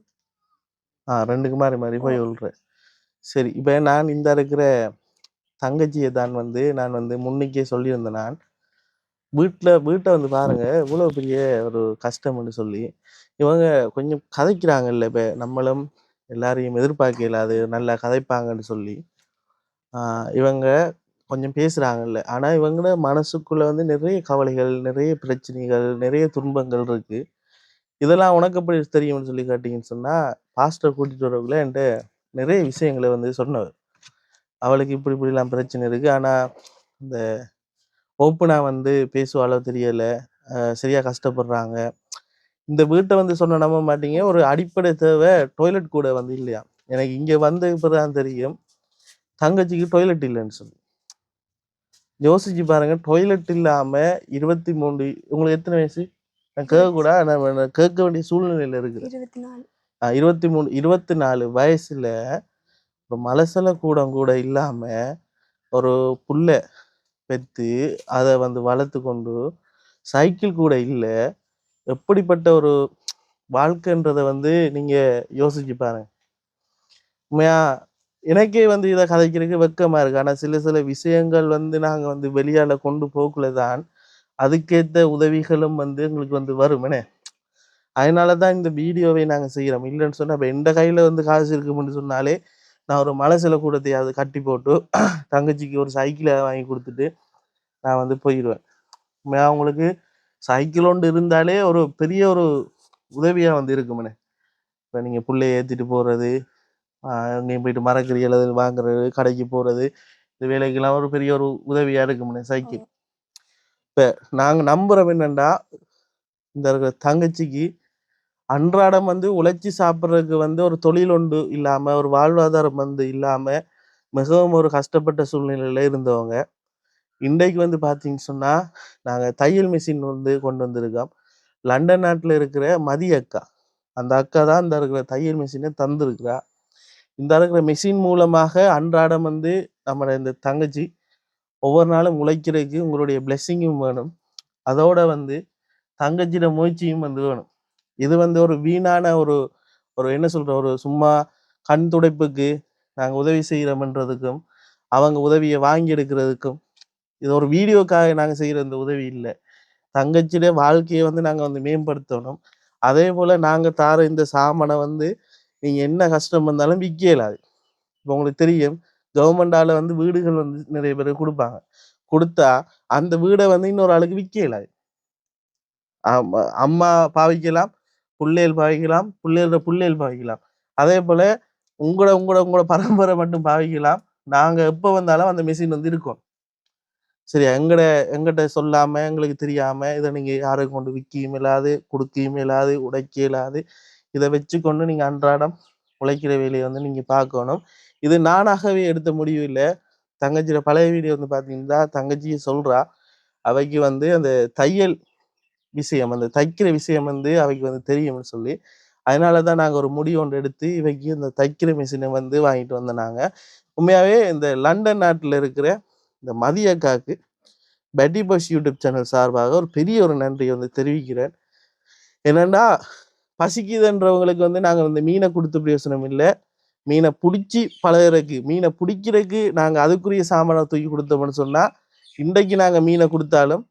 ரெண்டுக்கு மாறி மாறி போய் விழுறேன். சரி. இப்ப நான் இந்த இருக்கிற தங்கச்சியை தான் வந்து நான் வந்து முன்னிக்கே சொல்லியிருந்தேன். நான் வீட்டை வந்து பாருங்க இவ்வளவு பெரிய ஒரு கஷ்டம்னு சொல்லி இவங்க கொஞ்சம் கதைக்கிறாங்கல்ல. இப்ப நம்மளும் எல்லாரையும் எதிர்பார்க்கல அது நல்லா கதைப்பாங்கன்னு சொல்லி இவங்க கொஞ்சம் பேசுறாங்கல்ல. ஆனா இவங்களோட மனசுக்குள்ள வந்து நிறைய கவலைகள், நிறைய பிரச்சனைகள், நிறைய துன்பங்கள் இருக்கு. இதெல்லாம் உனக்கு எப்படி தெரியும்னு சொல்லி கேட்டீங்கன்னு சொன்னா, பாஸ்டர் கூட்டிட்டு வரக்குள்ள என்கிட்ட நிறைய விஷயங்களை வந்து சொன்னவர். அவளுக்கு இப்படி இப்படிலாம் பிரச்சனை இருக்கு, ஆனா இந்த ஓப்பனாக வந்து பேசுவாளோ தெரியலை, சரியாக கஷ்டப்படுறாங்க. இந்த வீட்டை வந்து சொன்ன நம்ப மாட்டீங்க, ஒரு அடிப்படை தேவை டாய்லெட் கூட வந்து இல்லையா. எனக்கு இங்கே வந்து இப்போதான் தெரியும் தங்கச்சிக்கு டாய்லெட் இல்லைன்னு சொல்லி. யோசிச்சு பாருங்க, டாய்லெட் இல்லாமல் 23, உங்களுக்கு எத்தனை வயசு? நான் கேட்கக்கூட, நான் கேட்க வேண்டிய சூழ்நிலையில் இருக்குது. 23 24 வயசுல ஒரு மலசல கூட இல்லாம ஒரு புள்ள பெற்று அதை வந்து வளர்த்து கொண்டு சைக்கிள் கூட இல்லை, எப்படிப்பட்ட ஒரு வாழ்க்கைன்றதை வந்து நீங்க யோசிச்சு பாருங்க. உண்மையா எனக்கே வந்து இதை கதைக்கிறதுக்கு வெக்கமா இருக்கு. ஆனா சில விஷயங்கள் வந்து நாங்க வந்து வெளியால கொண்டு போக்குள்ளதான் அதுக்கேற்ற உதவிகளும் வந்து எங்களுக்கு வந்து வருமனே. அதனாலதான் இந்த வீடியோவை நாங்க செய்யறோம். இல்லைன்னு சொன்னா இப்ப எந்த கையில வந்து காசு இருக்குன்னு சொன்னாலே நான் ஒரு மலசில கூடத்தையாவது கட்டி போட்டு தங்கச்சிக்கு ஒரு சைக்கிளை வாங்கி கொடுத்துட்டு நான் வந்து போயிடுவேன். அவங்களுக்கு சைக்கிள் ஒன்று இருந்தாலே ஒரு பெரிய ஒரு உதவியா வந்து இருக்குமனே. இப்போ நீங்க பிள்ளைய ஏற்றிட்டு போறது, எங்கேயும் போயிட்டு மரக்கறிகள் அதில் வாங்குறது, கடைக்கு போறது, இந்த வேலைக்கெல்லாம் ஒரு பெரிய ஒரு உதவியா இருக்குமனே சைக்கிள். இப்போ நாங்கள் நம்புறோம் என்னண்டா, இந்த இருக்கிற தங்கச்சிக்கு அன்றாடம் வந்து உழைச்சி சாப்பிட்றதுக்கு வந்து ஒரு தொழில் ஒன்று இல்லாமல், ஒரு வாழ்வாதாரம் வந்து இல்லாமல் மிகவும் ஒரு கஷ்டப்பட்ட சூழ்நிலையில் இருந்தவங்க இன்றைக்கு வந்து பார்த்தீங்கன்னு சொன்னால் நாங்கள் தையல் மிஷின் வந்து கொண்டு வந்திருக்கோம். லண்டன் நாட்டில் இருக்கிற மதி அக்கா, அந்த அக்கா தான் இந்த இருக்கிற தையல் மிஷினை தந்திருக்கிறா. இந்த இருக்கிற மிஷின் மூலமாக அன்றாடம் வந்து நம்ம இந்த தங்கச்சி ஒவ்வொரு நாளும் உழைக்கிறதுக்கு உங்களுடைய பிளெஸ்ஸிங்கும் வேணும், அதோட வந்து தங்கச்சியோட முயற்சியும் வந்து வேணும். இது வந்து ஒரு வீணான ஒரு ஒரு என்ன சொல்ற, ஒரு சும்மா கண் துடைப்புக்கு நாங்கள் உதவி செய்கிறோம்ன்றதுக்கும் அவங்க உதவியை வாங்கி எடுக்கிறதுக்கும் இது ஒரு வீடியோக்காக நாங்கள் செய்கிற இந்த உதவி இல்லை. தங்கச்சியோட வாழ்க்கையை வந்து நாங்கள் வந்து மேம்படுத்தணும். அதே போல் நாங்கள் தார இந்த சாமானை வந்து நீங்கள் என்ன கஷ்டம் வந்தாலும் விற்க இயலாது. இப்போ உங்களுக்கு தெரியும், கவர்மெண்டால் வந்து வீடுகள் வந்து நிறைய பேர் கொடுப்பாங்க. கொடுத்தா அந்த வீடை வந்து இன்னொரு ஆளுக்கு விற்க இயலாது. அம்மா பாவிக்கலாம், பிள்ளைகள் பாவிக்கலாம், பிள்ளைகள் பாவிக்கலாம். அதே போல் உங்களோட பரம்பரை மட்டும் பாவிக்கலாம். நாங்கள் எப்போ வந்தாலும் அந்த மிஷின் வந்து இருக்கும். சரியா, எங்கிட்ட சொல்லாம எங்களுக்கு தெரியாம இதை நீங்க யாருக்கு கொண்டு விற்கவும் இயலாது, கொடுக்கவும் இயலாது, உடைக்க இயலாது. இதை வச்சுக்கொண்டு நீங்க அன்றாடம் உழைக்கிற வேலையை வந்து நீங்க பார்க்கணும். இது நானாகவே எடுத்த முடிவு இல்லை. தங்கச்சியோட பழைய வீடியோ வந்து பார்த்தீங்கன்னா தங்கச்சியை சொல்றா, அவைக்கு வந்து அந்த தையல் விஷயம், அந்த தைக்கிற விஷயம் வந்து அவைக்கு வந்து தெரியும்னு சொல்லி. அதனாலதான் நாங்கள் ஒரு முடிவு ஒன்று எடுத்து இவைக்கு இந்த தைக்கிற மிஷினை வந்து வாங்கிட்டு வந்தோம். நாங்கள் உண்மையாவே இந்த லண்டன் நாட்டில் இருக்கிற இந்த மதியக்காக்கு பெட்டி பாய்ஸ் யூடியூப் சேனல் சார்பாக ஒரு பெரிய ஒரு நன்றியை வந்து தெரிவிக்கிறேன். என்னன்னா, பசிக்குதுன்றவங்களுக்கு வந்து நாங்கள் வந்து மீனை கொடுத்து பிரயோசனம் இல்லை, மீனை பிடிச்சி பழகிறதுக்கு, மீனை பிடிக்கிறதுக்கு நாங்கள் அதுக்குரிய சாமானை தூக்கி கொடுத்தோம்னு சொன்னால் இன்றைக்கு நாங்கள் மீனை கொடுத்தாலும்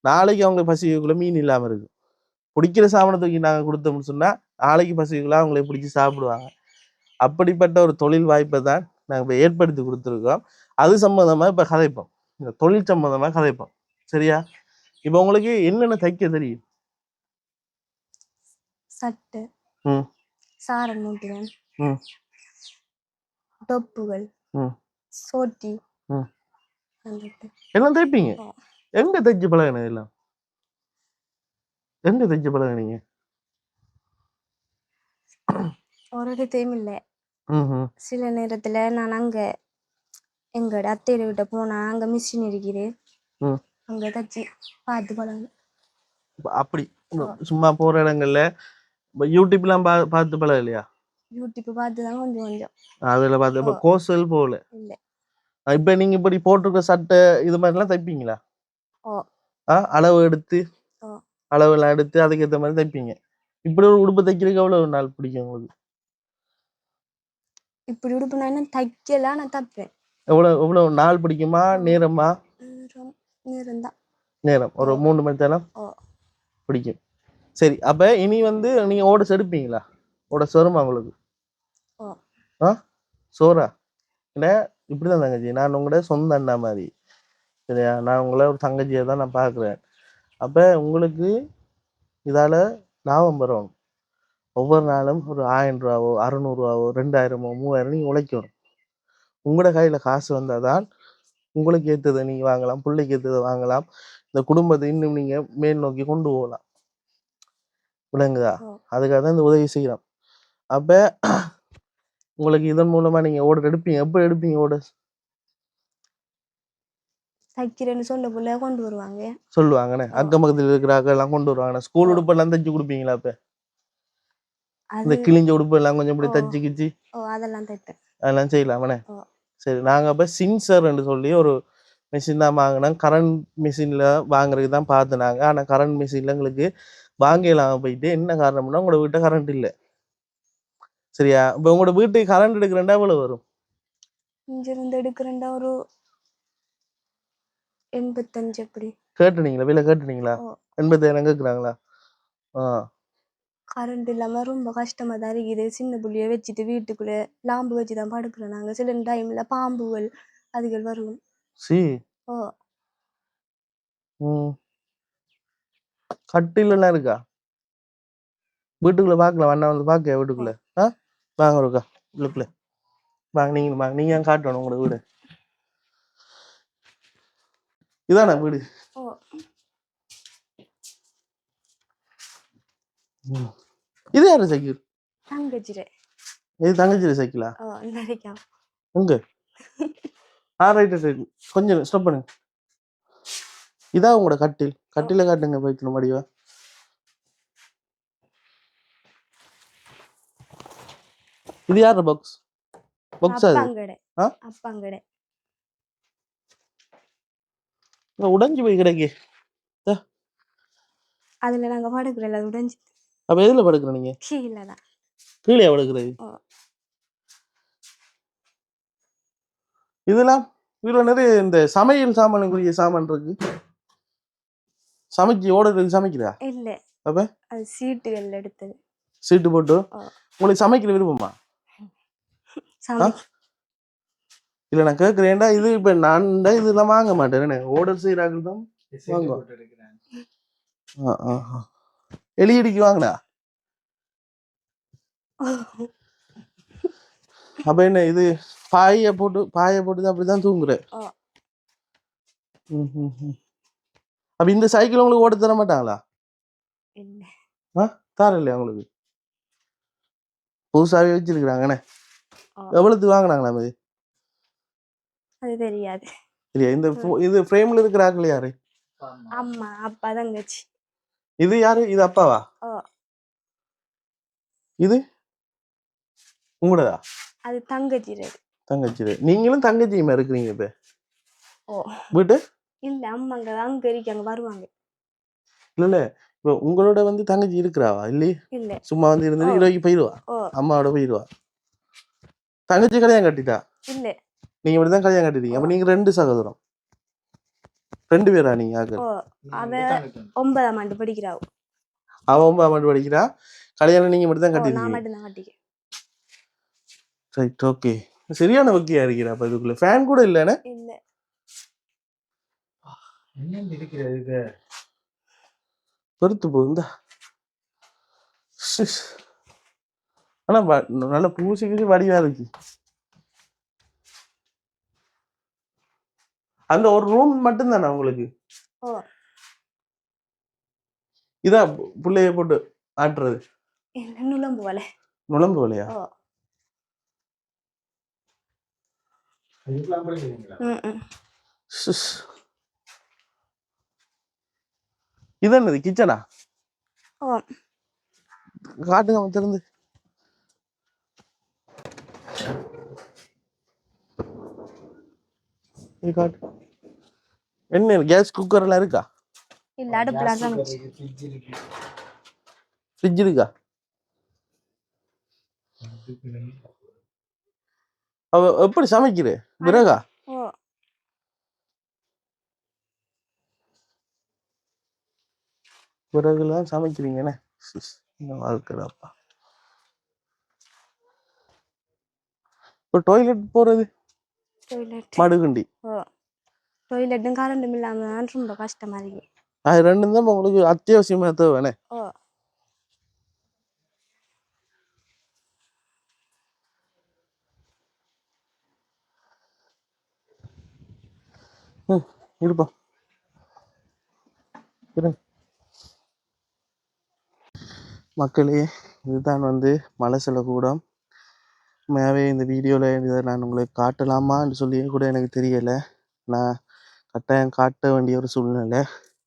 நாளைக்கு அவங்க பசிக்குள்ள மீன் இல்லாமல் இருக்கு. பிடிக்கிற சாமானை தூக்கி நாங்கள் கொடுத்தோம்னு சொன்னால் நாளைக்கு பசிக்குள்ள அவங்களை பிடிச்சி சாப்பிடுவாங்க. அப்படிப்பட்ட ஒரு தொழில் வாய்ப்பை தான் நாங்கள் இப்போ ஏற்படுத்தி கொடுத்துருக்கோம். அது சம்மந்தமாக இப்போ கதைப்போம், இந்த தொழில் சம்மந்தமாக கதைப்போம். சரியா? இப்போ உங்களுக்கு என்னென்ன தைக்க தெரியும்? சட்டை, சாரல் மூட்டுவேன், டொப்புகள், சோட்டி எல்லாம் தைப்பீங்க? எங்க தைச்சு பழகினது எல்லாம்? எங்க தைச்சு பழகினீங்க? ஒரு இடத்தையும் இல்லை. சில நேரத்துல நான் அங்க எங்கட அத்தையில விட்ட போனா அங்க மிஷின் இருக்குது, அங்க தச்சு பார்த்து பழகணும். அப்படி சும்மா போற இடங்கள்ல யூடியூப்லாம் பார்த்து பழக இல்லையா? யூடியூப் பார்த்துதான் கொஞ்சம் கொஞ்சம் அதுல பார்த்து. இப்ப கோர்ஸ்கள் போகல இல்லை. இப்ப நீங்க இப்படி போட்டிருக்க சட்டை இது மாதிரிலாம் தைப்பீங்களா? அளவு எடுத்து அளவெல்லாம் எடுத்து அதுக்கேற்ற மாதிரி தைப்பீங்க. இப்படி ஒரு உடுப்பு தைக்கிறதுக்கு எவ்வளவு நாள் பிடிக்கும் உங்களுக்கு? இப்படி உடுப்பு நான் தைக்கலாம், நான் தைப்பேன். எவ்வளவு நாள் பிடிக்குமா, நேரமா? நேரம்தான். நேரம் ஒரு 3 மணி நேரம் பிடிக்கும். சரி, அப்ப இனி வந்து நீங்க ஓடஸ் எடுப்பீங்களா? ஓடஸ் வருமா உங்களுக்கு? சோறா? என்ன இப்படிதான் தங்கச்சி, நான் உங்களோட சொந்த அண்ணா மாதிரி. சரியா? நான் உங்களை ஒரு தங்கச்சியை தான் நான் பார்க்குறேன். அப்போ உங்களுக்கு இதால் லாபம் வரும். ஒவ்வொரு நாளும் ஒரு 1000 ரூபாவோ 600 ரூபாவோ 2000 3000 நீங்கள் உழைக்கணும். உங்களோட கையில் காசு வந்தால் தான் உங்களுக்கு ஏற்றதை நீங்கள் வாங்கலாம், பிள்ளைக்கு ஏற்றதை வாங்கலாம், இந்த குடும்பத்தை இன்னும் நீங்கள் மேல் நோக்கி கொண்டு போகலாம். விளங்குதா? அதுக்காக தான் இந்த உதவி செய்கிறோம். அப்போ உங்களுக்கு இதன் மூலமாக நீங்கள் ஆர்டர் எடுப்பீங்க. எப்போ எடுப்பீங்க ஆர்டர்? தைக்கிறேன்னு சொல்ல போல கொண்டு வருவாங்க. சொல்லுவாங்கண்ணே. அக்கம் பக்கத்தில் இருக்கிறாங்க எல்லாம் கொண்டு வருவாங்கண்ணே. ஸ்கூல் உடுப்பெல்லாம் தைச்சு கொடுப்பீங்களா? இப்போ இந்த கிழிஞ்ச உடுப்பு எல்லாம் கொஞ்சம் இப்படி தச்சு கிச்சு அதெல்லாம் தைப்பேன். அதெல்லாம் செய்யலாமண்ணே. சரி, நாங்கள் அப்போ சின்சர்ன்னு சொல்லி ஒரு மிஷின் தான் வாங்கினோம். கரண்ட் மிஷினில் வாங்குறதுக்கு தான் பார்த்துனாங்க. ஆனால் கரண்ட் மிஷினில் எங்களுக்கு வாங்கலாம் போயிட்டு என்ன காரணம்னா உங்களோட வீட்டை கரண்ட் இல்லை. சரியா? இப்போ உங்களோட வீட்டுக்கு கரண்ட் எடுக்கிறேன்டா எவ்வளோ வரும்? இங்கிருந்து எடுக்கிறேன்டா ஒரு 85. எப்படி கேட்டுனீங்களா? விலை கேட்டுனீங்களா? 85,000 கேட்குறாங்களா? கரண்ட் இல்லாமல் ரொம்ப கஷ்டமாக தான் இருக்குது. சின்ன புள்ளியை வச்சுட்டு வீட்டுக்குள்ளே லாம்பு வச்சு தான் படுக்கிறோம் நாங்கள். சில டைமில் பாம்புகள் அதுகள் வரும். கட்டிலெல்லாம் இருக்கா வீட்டுக்குள்ளே? பார்க்கலாம், அண்ணா வந்து பார்க்க வீட்டுக்குள்ளே. வாங்க இருக்கா உள்ளுக்குள்ளே வாங்க. நீங்கள் காட்டணும் உங்களோட வீடு. இதானே வீடு? இது யாரு சைக்கிள்? தங்கச்சிரே. இது தங்கச்சிரே சைக்கிளா? உங்க ரைட் ரைட். கொஞ்சம் ஸ்டாப் பண்ணுங்க. இதான் உங்களோட கட்டில். கட்டில காட்டுங்க போய்க்கணும் மடிவா. இது யாரு பாக்ஸ்? பாக்ஸ் அது அப்பாங்கடை. உடைஞ்சு போய் கிடக்கு. அதுல நாங்க படுக்கிறோம். அது உடைஞ்சு. அப்ப எதுல படுக்கிற நீங்க? கீழே தான். கீழே படுக்கிறது? இதெல்லாம் இதுல நிறைய இந்த சமையல் சாமானுக்குரிய சாமான் இருக்கு. சமைச்சு ஓடுறதுக்கு சமைக்கிறா? இல்ல. அப்ப அது சீட்டுகள் எடுத்தது. சீட்டு போட்டு உங்களுக்கு சமைக்கிற விருப்பமா? இல்ல நான் கேட்கிறேன்டா. இது இப்ப நான் இதெல்லாம் வாங்க மாட்டேன். ஆர்டர் செய்யறாங்க தான் வாங்குவோம். எலியடிக்கு வாங்கினா அப்ப என்ன இது பாய போட்டு அப்படிதான் தூங்குற. அப்ப இந்த சைக்கிள் உங்களுக்கு ஓட்ட தர மாட்டாங்களா? தர இல்லையா உங்களுக்கு? புதுசாவே வச்சிருக்கிறாங்கண்ணே. எவ்வளவுக்கு வாங்கினாங்களா? அது தெரியாது. சரியா? இந்த இது ஃப்ரேம்ல இருக்கிறாங்க யாரு? அம்மா, அப்பா, தங்கச்சி. இது யாரு? இது அப்பாவா? இது உங்களோடதா? அது தங்கச்சி. தங்கச்சி. நீங்களும் தங்கச்சியுமா இருக்கிறீங்க இப்ப வீட்டு? இல்ல, அம்மாங்க அங்க இருக்காங்க, வருவாங்க. இல்ல இப்ப உங்களோட வந்து தங்கச்சி இருக்கிறாவா? இல்லையே. இல்ல, சும்மா வந்து இருந்து இரவுக்கு போயிடுவா, அம்மாவோட போயிடுவா. தங்கச்சி கல்யாணம் கட்டிட்டா? இல்ல, நீங்க இப்படிதான் கல்யாணம் கட்டிட்டீங்க. அப்ப நீங்க 2 சகோதரம். 2 பேரா நீங்க? அவ 9ஆம் ஆண்டு படிக்கிறா. அவ 9ஆம் ஆண்டு படிக்கிறா. கல்யாணம் நீங்க மட்டும் தான் கட்டிட்டீங்க? நான் மட்டும் தான் கட்டிக்க. Right, okay. சரியான வக்கியா இருக்கிறா. அப்ப இதுக்குள்ள ஃபேன் கூட இல்லனே? இல்ல. என்ன இருக்கிறது இது? பொறுத்து போகுதா? ஆனா நல்ல பூசிக்கு வடிவா இருக்கு. அந்த ஒரு ரூம் மட்டும் தானே உங்களுக்கு? இதான் புள்ளைய போட்டு ஆட்டுறது? நுழம்பு வலை. நுழம்பு வலையா? இது என்னது, கிச்சனா? காட்டுங்க திறந்து. என்ன கேஸ் குக்கர் எல்லாம் இருக்கா? இல்ல, அடுப்புல சமைச்சு. ஃப்ரிட்ஜ் இருக்கா? அவ எப்படி சமைக்கிற? விறகா? விறகுலாம் சமைக்கிறீங்கண்ணே. வாழ்க்கைப்பா. இப்போ டாய்லெட் போறது? மடுகுண்டி. டாய்லெட்டும் கரண்டும் இல்லாம ரொம்ப கஷ்டமா இருக்கு. அது ரெண்டும் தான் உங்களுக்கு அத்தியாவசியமா தேவைண்ணே. இருப்போம். மக்களே, இதுதான் வந்து மலசல கூடம். உண்மையாகவே இந்த வீடியோவில் இதை நான் உங்களுக்கு காட்டலாமான்னு சொல்லி கூட எனக்கு தெரியலை. நான் கட்டாயம் காட்ட வேண்டிய ஒரு சூழ்நிலை.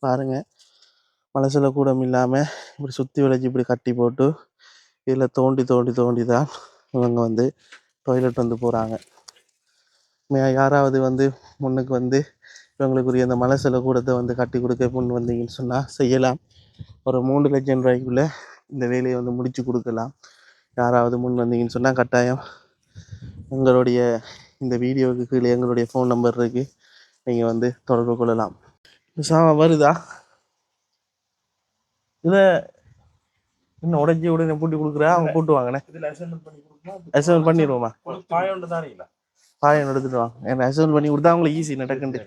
பாருங்கள், மலசல கூடம் இல்லாமல் இப்படி சுற்றி வளைச்சி இப்படி கட்டி போட்டு இதில் தோண்டி தோண்டி தோண்டி தான் இவங்க வந்து டாய்லெட் வந்து போகிறாங்க. யாராவது வந்து முன்னுக்கு வந்து இவங்களுக்குரிய அந்த மலசல கூடத்தை வந்து கட்டி கொடுக்க முன் வந்தீங்கன்னு சொன்னால் செய்யலாம். ஒரு 3 லட்சம் ரூபாய்க்குள்ளே இந்த வேலையை வந்து முடித்து கொடுக்கலாம். யாராவது முன் வந்தீங்கன்னு சொன்னால் கட்டாயம் உங்களுடைய இந்த வீடியோவுக்கு கீழே எங்களுடைய ஃபோன் நம்பர் இருக்குது, நீங்கள் வந்து தொடர்பு கொள்ளலாம். வருதா இதை இன்னும் உடைச்சி உடனே பூட்டி கொடுக்குறா, அவங்க கூட்டு வாங்கண்ணே. அசைன்மெண்ட் பண்ணிடுவோமா? பாயம் எடுத்துட்டு வாங்க. ஏன்னா அசைன்மெண்ட் பண்ணி கொடுத்தா அவங்களுக்கு ஈஸி நடக்குண்டு.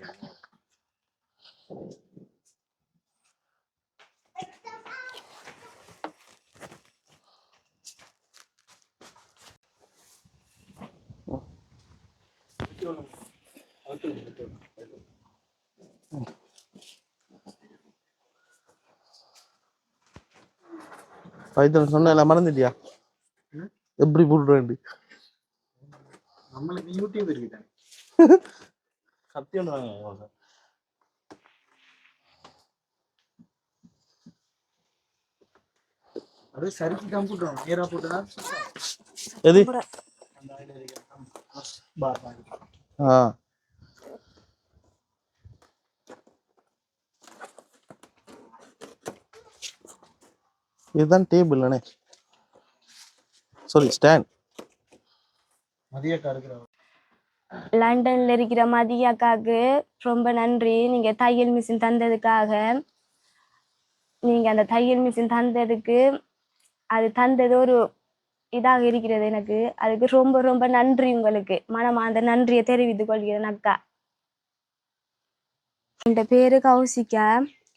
பைத்தன் சொன்ன மறந்துட்டியா எப்படி போடுறேன்? நம்மளுக்கு யூடியூப் இருக்குதான். சத்தியம் வாங்க. அது சரிக்கு கம்ப்யூட்டர் நேரா போட்டுனா எது? இதுதான் டேபிள் அண்ணே, சாரி ஸ்டாண்ட். மதியக்கா இருக்கிற லண்டன்ல இருக்கிற மதியாக்காவுக்கு ரொம்ப நன்றி. நீங்க தையல் மிஷின் தந்ததுக்காக. நீங்க அந்த தையல் மிஷின் தந்ததுக்கு, அது தந்தது ஒரு இதாக இருக்கிறது எனக்கு. அதுக்கு ரொம்ப ரொம்ப நன்றி. உங்களுக்கு மனமார்ந்த நன்றியை தெரிவித்துக் கொள்கிறேன் அக்கா. என் பேரு கௌசிகா.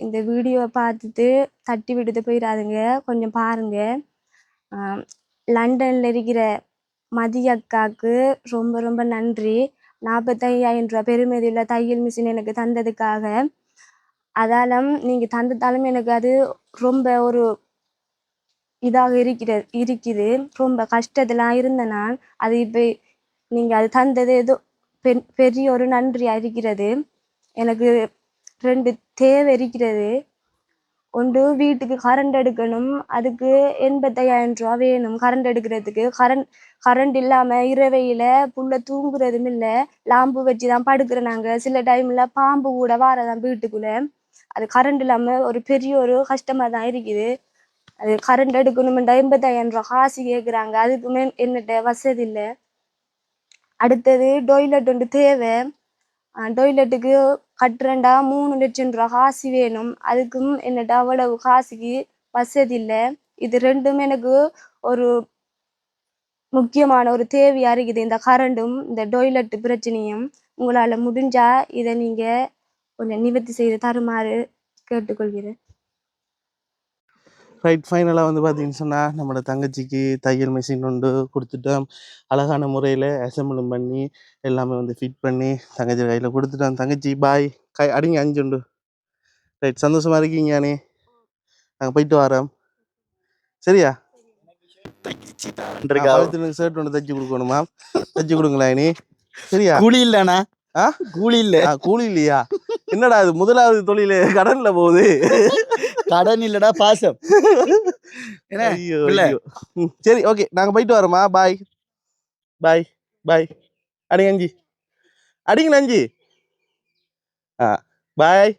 இந்த வீடியோவை பார்த்துட்டு தட்டி விட்டுட்டு போயிடாதுங்க, கொஞ்சம் பாருங்க. லண்டன்ல இருக்கிற மதியக்காவுக்கு ரொம்ப ரொம்ப நன்றி. 45,000 ரூபாய் பெருமதியுள்ள தையல் மிஷின் எனக்கு தந்ததுக்காக. அதாலும் நீங்க தந்ததாலும் எனக்கு அது ரொம்ப ஒரு இதாக இருக்குது. ரொம்ப கஷ்டத்துலாம் இருந்தேன் நான். அது இப்போ நீங்க அது தந்தது ஏதோ பெரிய ஒரு நன்றியா இருக்கிறது. எனக்கு 2 தேவை இருக்கிறது. ஒன்று, வீட்டுக்கு கரண்ட் எடுக்கணும். அதுக்கு 85,000 ரூபா வேணும் கரண்ட் எடுக்கிறதுக்கு. கரண்ட் இல்லாம இரவையில புள்ள தூங்குறதும் இல்லை, லாம்பு வச்சுதான் படுக்கிறோம் நாங்க. சில டைம்ல பாம்பு கூட வாரதான் வீட்டுக்குள்ள. அது கரண்ட் இல்லாம ஒரு பெரிய ஒரு கஷ்டமா தான் இருக்குது. அது கரண்ட் எடுக்கணும்டா 85,000 ரூபா காசு கேட்குறாங்க. அதுக்குமே என்னட்ட வசதி இல்லை. அடுத்தது டொய்லெட் ஒன்று தேவை. டொய்லெட்டுக்கு கட்டுறேன்டா 3 லட்சம் ரூபா காசு வேணும். அதுக்கும் என்னட்ட அவ்வளவு காசுக்கு வசதி இல்லை. இது ரெண்டும் எனக்கு ஒரு முக்கியமான ஒரு தேவையா இருக்குது, இந்த கரண்டும் இந்த டொய்லெட் பிரச்சனையும். உங்களால முடிஞ்சா இதை நீங்க கொஞ்சம் நிவர்த்தி செய்து தருமாறு கேட்டுக்கொள்கிறேன். ரைட், ஃபைனலாக வந்து பார்த்தீங்கன்னு சொன்னால் நம்மளோட தங்கச்சிக்கு தையல் மிஷின் ஒன்று கொடுத்துட்டோம். அழகான முறையில் அசம்பிளும் பண்ணி எல்லாமே வந்து ஃபிட் பண்ணி தங்கச்சி கையில் கொடுத்துட்டோம். தங்கச்சி பாய், அடிங்க 5 உண்டு. ரைட், சந்தோஷமாக இருக்கீங்க அண்ணே? நாங்கள் போயிட்டு வரோம், சரியா? ஷர்ட் ஒன்று தைச்சி கொடுக்கணுமா? தைச்சி கொடுங்களா நீ, சரியா? கூலி இல்லண்ணா. கூலி இல்ல. கூலி இல்லையா? என்னடா இது முதலாவது தொழில் கடன்ல போகுது. கடன் இல்லடா, பாசம். ஐயோ, சரி, ஓகே, நாங்க போயிட்டு வரோமா? பாய் பாய் பாய். அடிங்க 5, அடிங்க 5. பாய்.